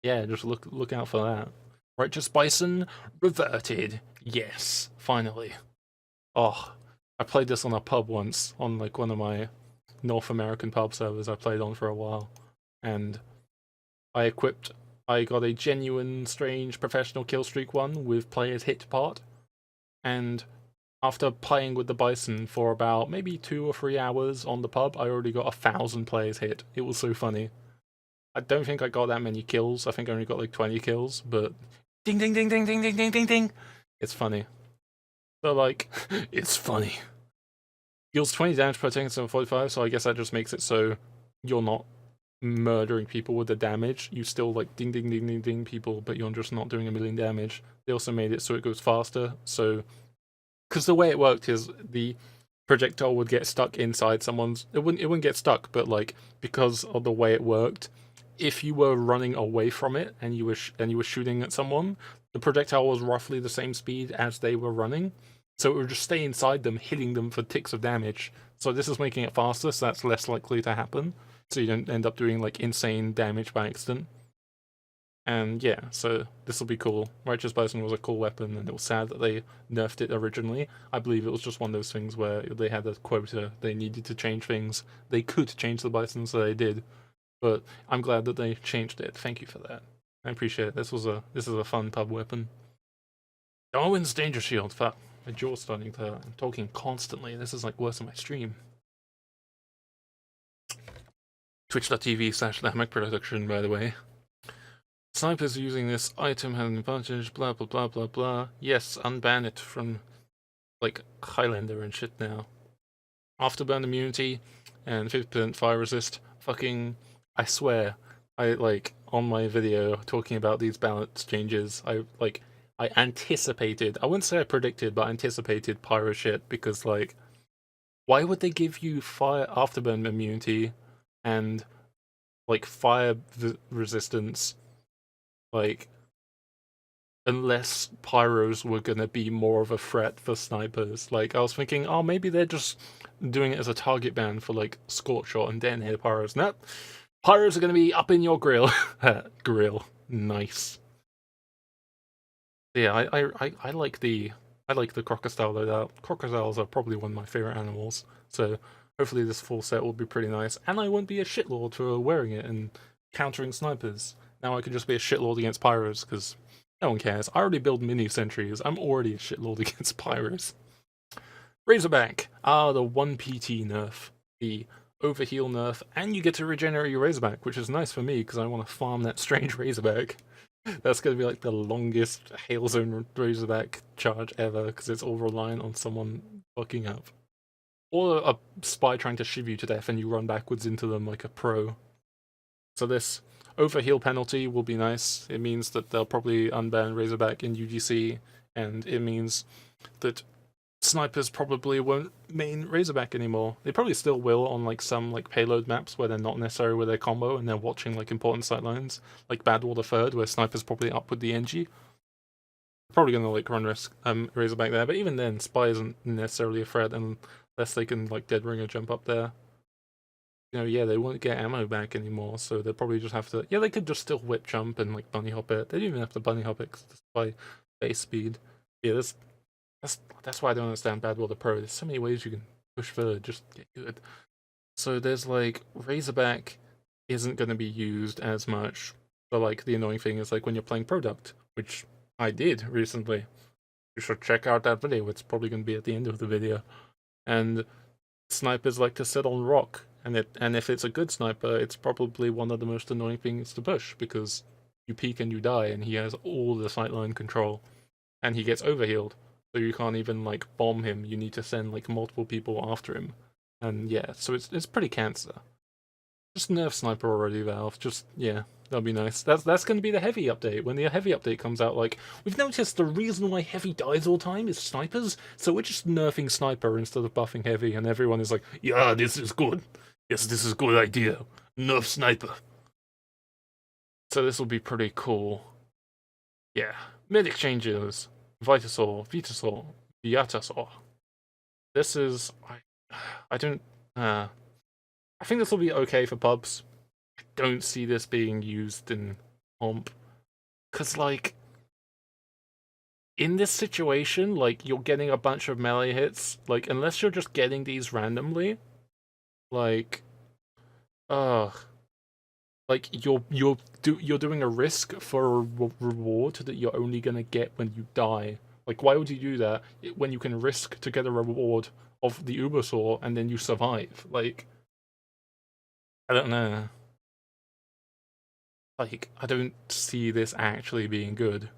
yeah, just look out for that. Righteous Bison reverted. Yes, finally. Oh, I played this on a pub once, on like one of my North American pub servers I played on for a while, and I got a genuine, strange, professional killstreak one with players hit part, and after playing with the Bison for about maybe 2 or 3 hours on the pub, I already got 1,000 players hit. It was so funny. I don't think I got that many kills. I think I only got like 20 kills, but ding ding ding ding ding ding ding ding ding. It's funny. So like, it's funny. Deals 20 damage per turn instead of 45, so I guess that just makes it so you're not murdering people with the damage. You still like ding ding ding ding ding people, but you're just not doing 1,000,000 damage. They also made it so it goes faster, so because the way it worked is the projectile would get stuck inside someone's. It wouldn't get stuck, but like because of the way it worked, if you were running away from it and you were shooting at someone, the projectile was roughly the same speed as they were running, so it would just stay inside them, hitting them for ticks of damage. So this is making it faster, so that's less likely to happen. So you don't end up doing like insane damage by accident. And yeah, so this will be cool. Righteous Bison was a cool weapon, and it was sad that they nerfed it originally. I believe it was just one of those things where they had a quota, they needed to change things. They could change the Bison, so they did. But I'm glad that they changed it. Thank you for that. I appreciate it. This is a fun pub weapon. Darwin's Danger Shield. Fuck, my jaw's starting to. I'm talking constantly. This is like worse than my stream. Twitch.tv/Hammock Production, by the way. Snipers using this item have an advantage, blah blah blah blah blah. Yes, unban it from like Highlander and shit now. Afterburn immunity and 50% fire resist. Fucking, I swear, I like on my video talking about these balance changes, I anticipated, I wouldn't say I predicted, but I anticipated pyro shit, because like, why would they give you fire afterburn immunity and like fire resistance, like, unless pyros were gonna be more of a threat for snipers? Like, I was thinking, oh, maybe they're just doing it as a target ban for like Scorch Shot and detonator pyros. Nope, pyros are gonna be up in your grill. Grill, nice. Yeah, I like the crocodile loadout. Crocodiles are probably one of my favorite animals, so hopefully this full set will be pretty nice, and I won't be a shitlord for wearing it and countering snipers. Now I can just be a shitlord against pyros, because no one cares. I already build mini sentries. I'm already a shitlord against pyros. Razorback. Ah, the 1 PT nerf. The overheal nerf, and you get to regenerate your Razorback, which is nice for me, because I want to farm that strange Razorback. That's going to be like the longest Hail Zone Razorback charge ever, because it's all reliant on someone fucking up. Or a spy trying to shiv you to death and you run backwards into them like a pro. So this overheal penalty will be nice. It means that they'll probably unban Razorback in UGC, and it means that snipers probably won't main Razorback anymore. They probably still will on like some like payload maps where they're not necessarily with their combo and they're watching like important sightlines, like Badwater 3rd, where snipers probably up with the NG. Probably gonna like run Razorback there, but even then, Spy isn't necessarily a threat unless they can like dead ringer jump up there. You know, yeah, they won't get ammo back anymore, so they'll probably just have to. Yeah, they could just still whip jump and like bunny hop it. They don't even have to bunny hop it because it's by base speed. Yeah, that's why I don't understand Badwater Pro. There's so many ways you can push further, just get good. So there's like Razorback isn't going to be used as much, but like the annoying thing is like when you're playing Product, which I did recently. You should check out that video. It's probably going to be at the end of the video. And snipers like to sit on rock, and if it's a good sniper, it's probably one of the most annoying things to push because you peek and you die, and he has all the sightline control, and he gets overhealed, so you can't even like bomb him. You need to send like multiple people after him, and yeah, so it's pretty cancer. Just nerf sniper already, Valve. Just yeah, that'll be nice. That's going to be the heavy update. When the heavy update comes out, like we've noticed the reason why heavy dies all the time is snipers, so we're just nerfing sniper instead of buffing heavy, and everyone is like, yeah, this is good. Yes, this is a good idea. Nerf sniper. So this will be pretty cool. Yeah, mid exchanges. Vitasaur, Vitasaur, Viatasaur. This is I don't I think this will be okay for pubs. I don't see this being used in comp. Cause like in this situation, like you're getting a bunch of melee hits, like unless you're just getting these randomly, like like you're doing a risk for a reward that you're only gonna get when you die. Like why would you do that when you can risk to get a reward of the Ubersaur and then you survive? Like I don't know. Like I don't see this actually being good.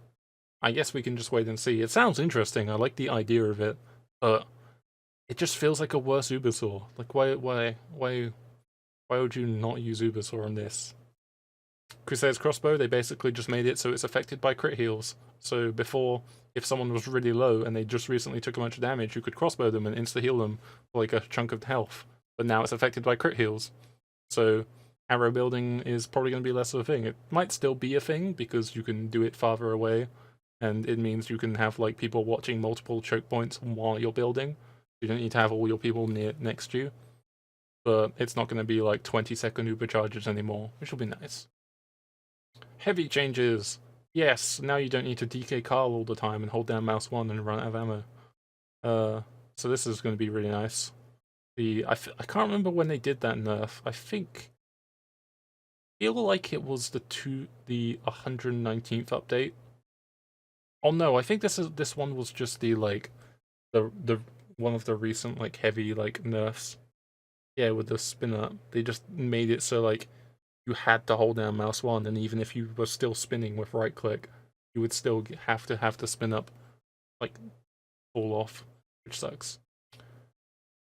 I guess we can just wait and see. It sounds interesting. I like the idea of it, but it just feels like a worse Ubersaur. Like why would you not use Ubersaur on this? Crusader's Crossbow, they basically just made it so it's affected by crit heals. So before, if someone was really low and they just recently took a bunch of damage, you could crossbow them and insta-heal them for like a chunk of health. But now it's affected by crit heals. So arrow building is probably going to be less of a thing. It might still be a thing because you can do it farther away, and it means you can have like people watching multiple choke points while you're building. You don't need to have all your people next to you. But it's not going to be like 20-second Uber charges anymore, which will be nice. Heavy changes. Yes, now you don't need to DK Carl all the time and hold down mouse 1 and run out of ammo. So this is going to be really nice. I can't remember when they did that nerf. I feel like it was the 119th update. Oh no, I think this one was just the like the one of the recent like heavy like nerfs. Yeah, with the spin up. They just made it so like you had to hold down mouse 1, and even if you were still spinning with right click, you would still have to spin up, like, fall off, which sucks.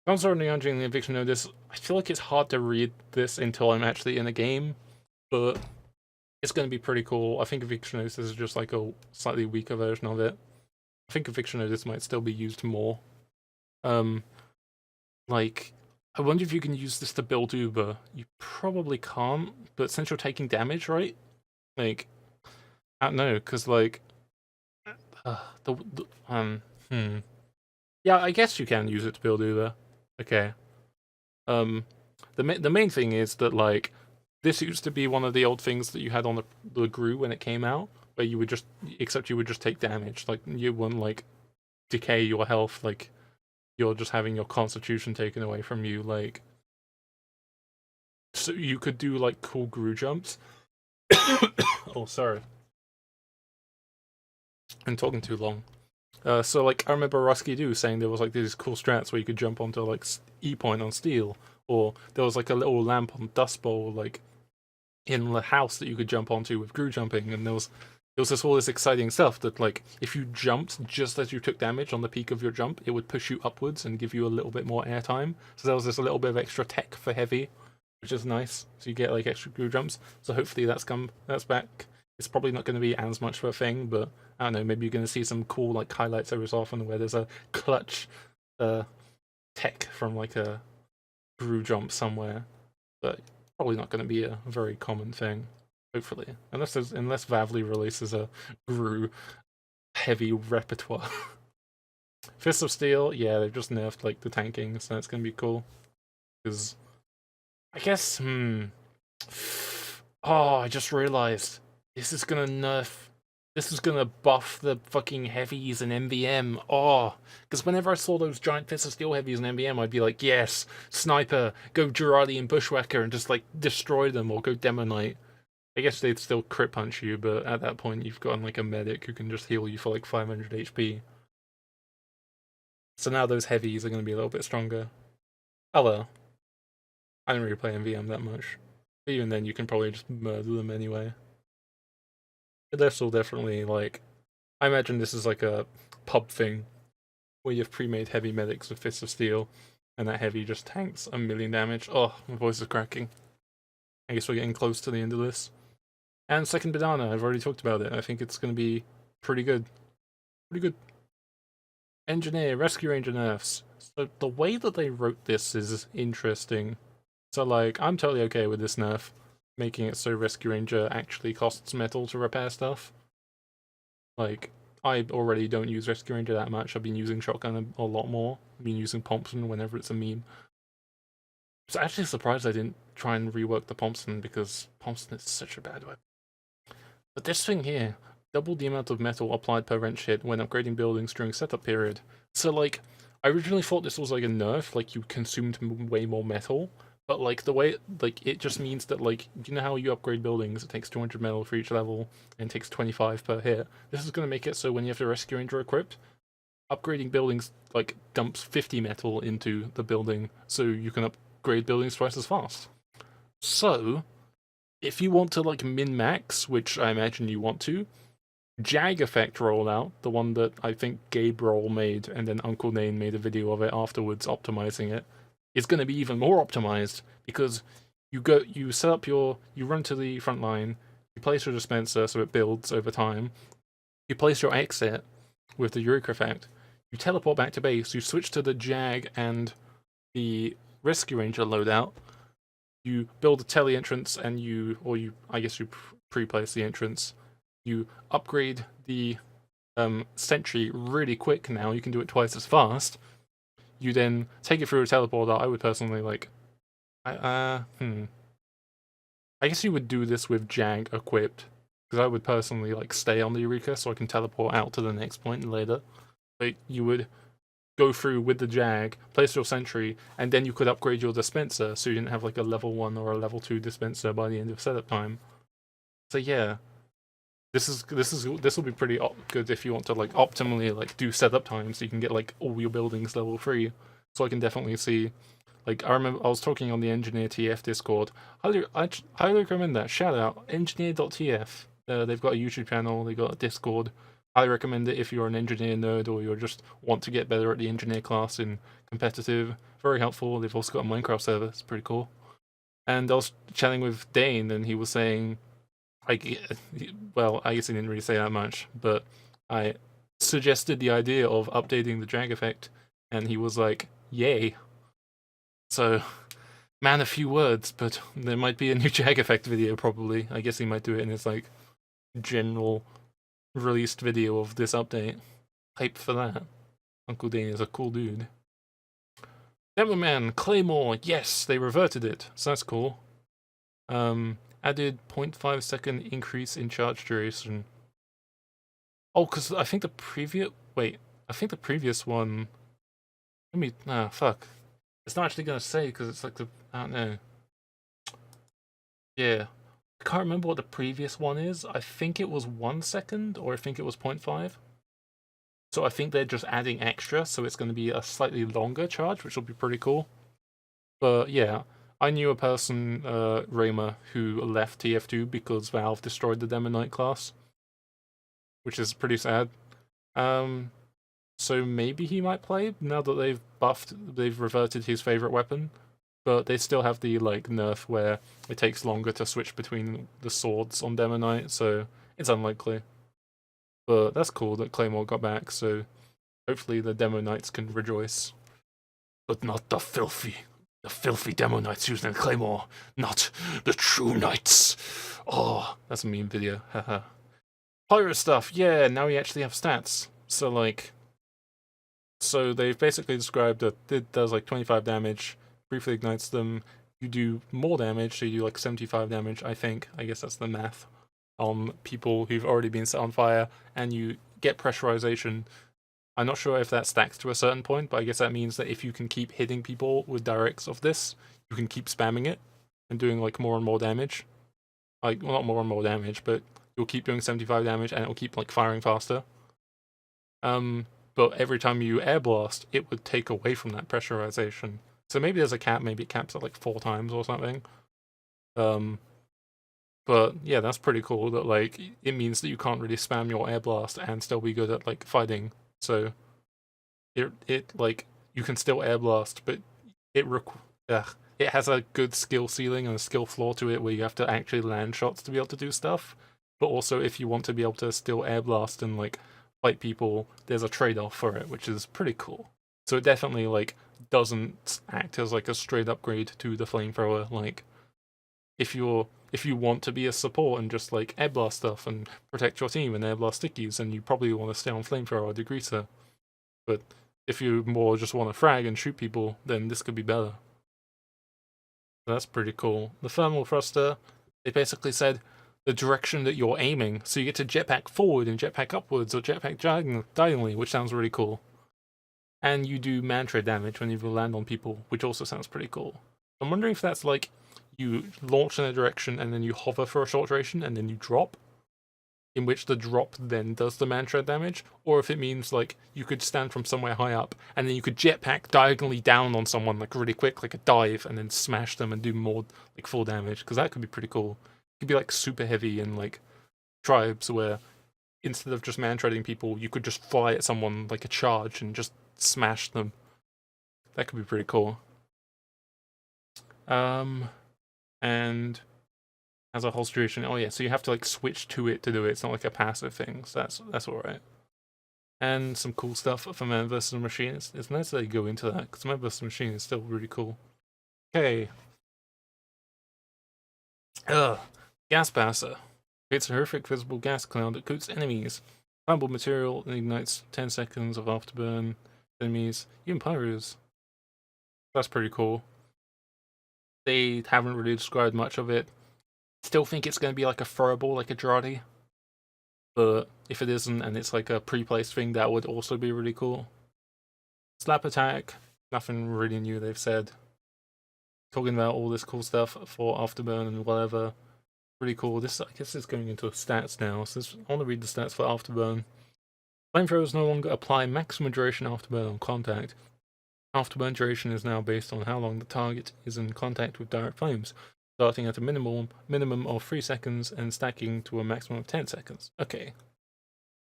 Counselor Neandering the eviction notice. I feel like it's hard to read this until I'm actually in a game, but it's going to be pretty cool. I think eviction notice is just like a slightly weaker version of it. I think eviction notice might still be used more. Like, I wonder if you can use this to build Uber. You probably can't, but since you're taking damage, right? Like, I don't know, because like, yeah, I guess you can use it to build Uber. Okay. The main thing is that like, this used to be one of the old things that you had on the GRU when it came out, where you would just, except you would just take damage. Like, you wouldn't like decay your health. Like, you're just having your constitution taken away from you. Like, so you could do like cool GRU jumps. Oh, sorry. I'm talking too long. So like I remember Rusky Do saying there was like these cool strats where you could jump onto like E point on steel, or there was like a little lamp on Dust Bowl like in the house that you could jump onto with GRU jumping, and there was all this exciting stuff that like if you jumped just as you took damage on the peak of your jump, it would push you upwards and give you a little bit more airtime. So there was this a little bit of extra tech for heavy, which is nice. So you get like extra GRU jumps. So hopefully that's back. It's probably not going to be as much of a thing, but I don't know, maybe you're going to see some cool like highlights every so often where there's a clutch tech from like a GRU jump somewhere, but probably not going to be a very common thing, hopefully, unless Vavly releases a GRU heavy repertoire. Fists of Steel, yeah, they've just nerfed like the tanking, so that's going to be cool. Because I guess, oh, I just realized. This is gonna buff the fucking heavies in MVM. Oh, because whenever I saw those giant Fist of Steel heavies in MVM, I'd be like, yes, Sniper, go Girardi and Bushwhacker and just like destroy them, or go Demo Knight. I guess they'd still crit punch you, but at that point you've got like a medic who can just heal you for like 500 HP. So now those heavies are gonna be a little bit stronger. Hello. I don't really play MVM that much. But even then, you can probably just murder them anyway. But this will definitely, like... I imagine this is like a pub thing, where you have pre-made heavy medics with Fists of Steel, and that heavy just tanks a million damage. Oh, my voice is cracking. I guess we're getting close to the end of this. And second banana, I've already talked about it. I think it's going to be pretty good. Pretty good. Engineer, Rescue Ranger nerfs. So the way that they wrote this is interesting. So like, I'm totally okay with this nerf, making it so Rescue Ranger actually costs metal to repair stuff. Like, I already don't use Rescue Ranger that much. I've been using Shotgun a lot more. I've been using Thompson whenever it's a meme. I'm actually surprised I didn't try and rework the Thompson, because Thompson is such a bad weapon. But this thing here, double the amount of metal applied per wrench hit when upgrading buildings during setup period. So like, I originally thought this was like a nerf, like you consumed way more metal, but like the way, like it just means that like, you know how you upgrade buildings, it takes 200 metal for each level, and it takes 25 per hit. This is going to make it so when you have the Rescue Ranger equipped, upgrading buildings like dumps 50 metal into the building, so you can upgrade buildings twice as fast. So, if you want to like min-max, which I imagine you want to, Jag effect rollout, the one that I think Gabriel made and then Uncle Nane made a video of it afterwards optimizing it, is going to be even more optimized, because you set up you run to the front line, you place your dispenser so it builds over time, you place your exit with the Eureka effect, you teleport back to base, you switch to the Jag and the Rescue Ranger loadout, you build a tele entrance and I guess you pre-place the entrance, you upgrade the sentry really quick now, you can do it twice as fast, you then take it through a teleporter. I would personally like, I guess you would do this with Jag equipped, because I would personally like stay on the Eureka so I can teleport out to the next point later. Like, you would go through with the Jag, place your sentry, and then you could upgrade your dispenser so you didn't have like a level 1 or a level 2 dispenser by the end of setup time. So yeah, this will be pretty good if you want to like optimally like do setup time so you can get like all your buildings level 3. So I can definitely see, like, I remember I was talking on the Engineer TF Discord. I highly recommend that. Shout out engineer.tf. They've got a YouTube channel, they've got a Discord. I recommend it if you're an engineer nerd or you just want to get better at the engineer class in competitive. Very helpful. They've also got a Minecraft server. It's pretty cool. And I was chatting with Dane, and he was saying, well, I guess he didn't really say that much, but I suggested the idea of updating the Jag effect, and he was like, yay. So, man, a few words, but there might be a new Jag effect video probably. I guess he might do it in his like general released video of this update. Hype for that. Uncle Dane is a cool dude. Demoman, Claymore, yes, they reverted it, so that's cool. Added 0.5 second increase in charge duration. Oh, because I think the previous... Wait, I think the previous one... fuck. It's not actually going to say, because it's like the... I don't know. Yeah. I can't remember what the previous one is. I think it was 1 second, or I think it was 0.5. So I think they're just adding extra, so it's going to be a slightly longer charge, which will be pretty cool. But yeah, I knew a person, Raymer, who left TF2 because Valve destroyed the Demonite class, which is pretty sad. So maybe he might play, now that they've reverted his favorite weapon. But they still have the, like, nerf where it takes longer to switch between the swords on Demonite, so it's unlikely. But that's cool that Claymore got back, so hopefully the Demo Knights can rejoice. But not the filthy Demo Knights using Claymore, not the true Knights. Oh, that's a meme video, haha. Pyro stuff, yeah, now we actually have stats. So, like, so they've basically described that it does like 25 damage, briefly ignites them, you do more damage, so you do like 75 damage, I think. I guess that's the math. On people who've already been set on fire, and you get pressurization. I'm not sure if that stacks to a certain point, but I guess that means that if you can keep hitting people with directs of this, you can keep spamming it and doing like more and more damage. Like, well, not more and more damage, but you'll keep doing 75 damage and it'll keep like firing faster. But every time you air blast, it would take away from that pressurization. So maybe there's a cap, maybe it caps at like 4 times or something. But yeah, that's pretty cool that like it means that you can't really spam your air blast and still be good at like fighting. So it like you can still air blast, but it it has a good skill ceiling and a skill floor to it where you have to actually land shots to be able to do stuff. But also if you want to be able to still air blast and like fight people, there's a trade-off for it, which is pretty cool. So it definitely like doesn't act as like a straight upgrade to the flamethrower. Like if you want to be a support and just like air blast stuff and protect your team and air blast stickies, then you probably want to stay on flamethrower or degreaser. But if you more just want to frag and shoot people, then this could be better. That's pretty cool. The thermal thruster, they basically said the direction that you're aiming, so you get to jetpack forward and jetpack upwards or jetpack diagonally, which sounds really cool. And you do mantra damage when you land on people, which also sounds pretty cool. I'm wondering if that's like you launch in a direction and then you hover for a short duration and then you drop, in which the drop then does the mantra damage, or if it means like you could stand from somewhere high up and then you could jetpack diagonally down on someone like really quick, like a dive, and then smash them and do more like full damage, because that could be pretty cool. It could be like super heavy in like tribes where instead of just man-treading people, you could just fly at someone like a charge and just smash them. That could be pretty cool. And as a whole situation, oh yeah, so you have to like switch to it to do it. It's not like a passive thing, so that's all right. And some cool stuff for Man vs. Machine. It's nice that they go into that, because Man vs. Machine is still really cool. Okay. Gas Passer. Creates a horrific visible gas cloud that coats enemies. Flammable material and ignites 10 seconds of afterburn enemies, even pyros. That's pretty cool. They haven't really described much of it. Still think it's going to be like a throwable, like a Jarate. But if it isn't and it's like a pre-placed thing, that would also be really cool. Slap attack, nothing really new they've said. Talking about all this cool stuff for afterburn and whatever. Pretty cool. This, I guess, is going into stats now. So I want to read the stats for afterburn. Flamethrowers no longer apply maximum duration afterburn on contact. Afterburn duration is now based on how long the target is in contact with direct flames, starting at a minimum of 3 seconds and stacking to a maximum of 10 seconds. Okay,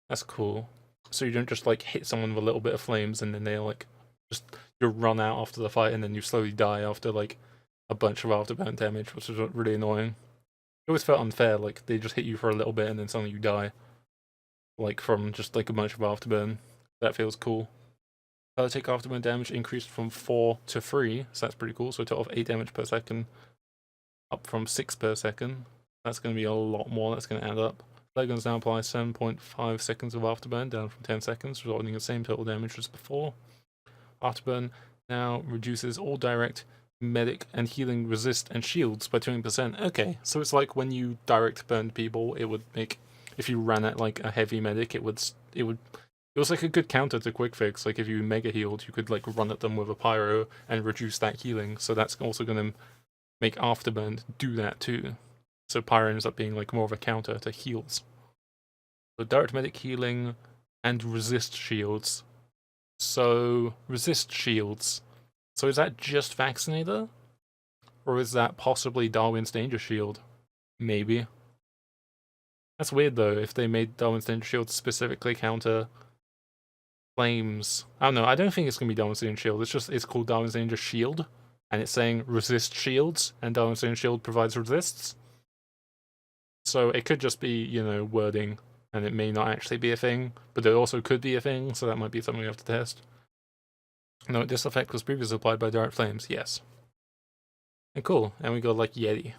that's cool. So you don't just like hit someone with a little bit of flames and then they like just you run out after the fight and then you slowly die after like a bunch of afterburn damage, which is really annoying. It always felt unfair, like they just hit you for a little bit and then suddenly you die, like from just like a bunch of afterburn. That feels cool. Take afterburn damage increased from 4 to 3, so that's pretty cool. So a total of 8 damage per second, up from 6 per second. That's going to be a lot more. That's going to add up. Flare guns now apply 7.5 seconds of afterburn, down from 10 seconds, resulting in the same total damage as before. Afterburn now reduces all direct, medic, and healing resist and shields by 20%. Okay, so it's like when you direct burn people, it would make, if you ran at like a heavy medic, it was like a good counter to quick fix. Like if you mega healed, you could like run at them with a pyro and reduce that healing. So that's also going to make afterburn do that too. So pyro ends up being like more of a counter to heals. So direct medic healing and resist shields. So resist shields. So is that just Vaccinator? Or is that possibly Darwin's Danger Shield? Maybe. That's weird though, if they made Darwin's Danger Shield specifically counter flames. I don't know, I don't think it's going to be Darwin's Danger Shield. It's called Darwin's Danger Shield. And it's saying resist shields, and Darwin's Danger Shield provides resists. So it could just be, you know, wording, and it may not actually be a thing, but it also could be a thing, so that might be something we have to test. No, this effect was previously applied by direct flames, yes. And cool, and we got like Yeti.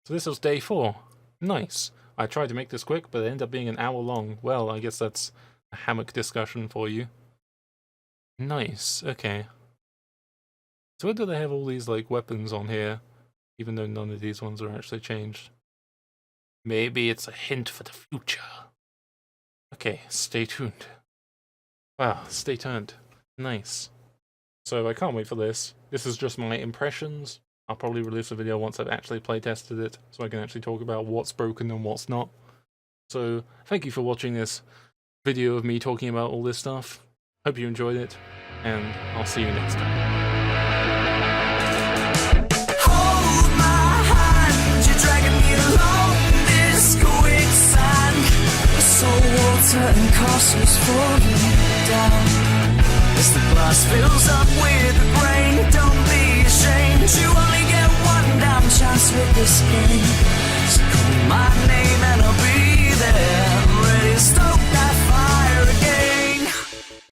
So this was day 4. Nice. I tried to make this quick, but it ended up being an hour long. Well, I guess that's a Hammock discussion for you. Nice, okay. So why do they have all these like weapons on here, even though none of these ones are actually changed? Maybe it's a hint for the future. Okay, stay tuned. Wow, stay tuned. Nice. So I can't wait for this. This is just my impressions. I'll probably release a video once I've actually playtested it, so I can actually talk about what's broken and what's not. So thank you for watching this video of me talking about all this stuff. Hope you enjoyed it, and I'll see you next time. certain castle's falling down. As the glass fills up with the rain, don't be ashamed. You only get one damn chance with this game. So call my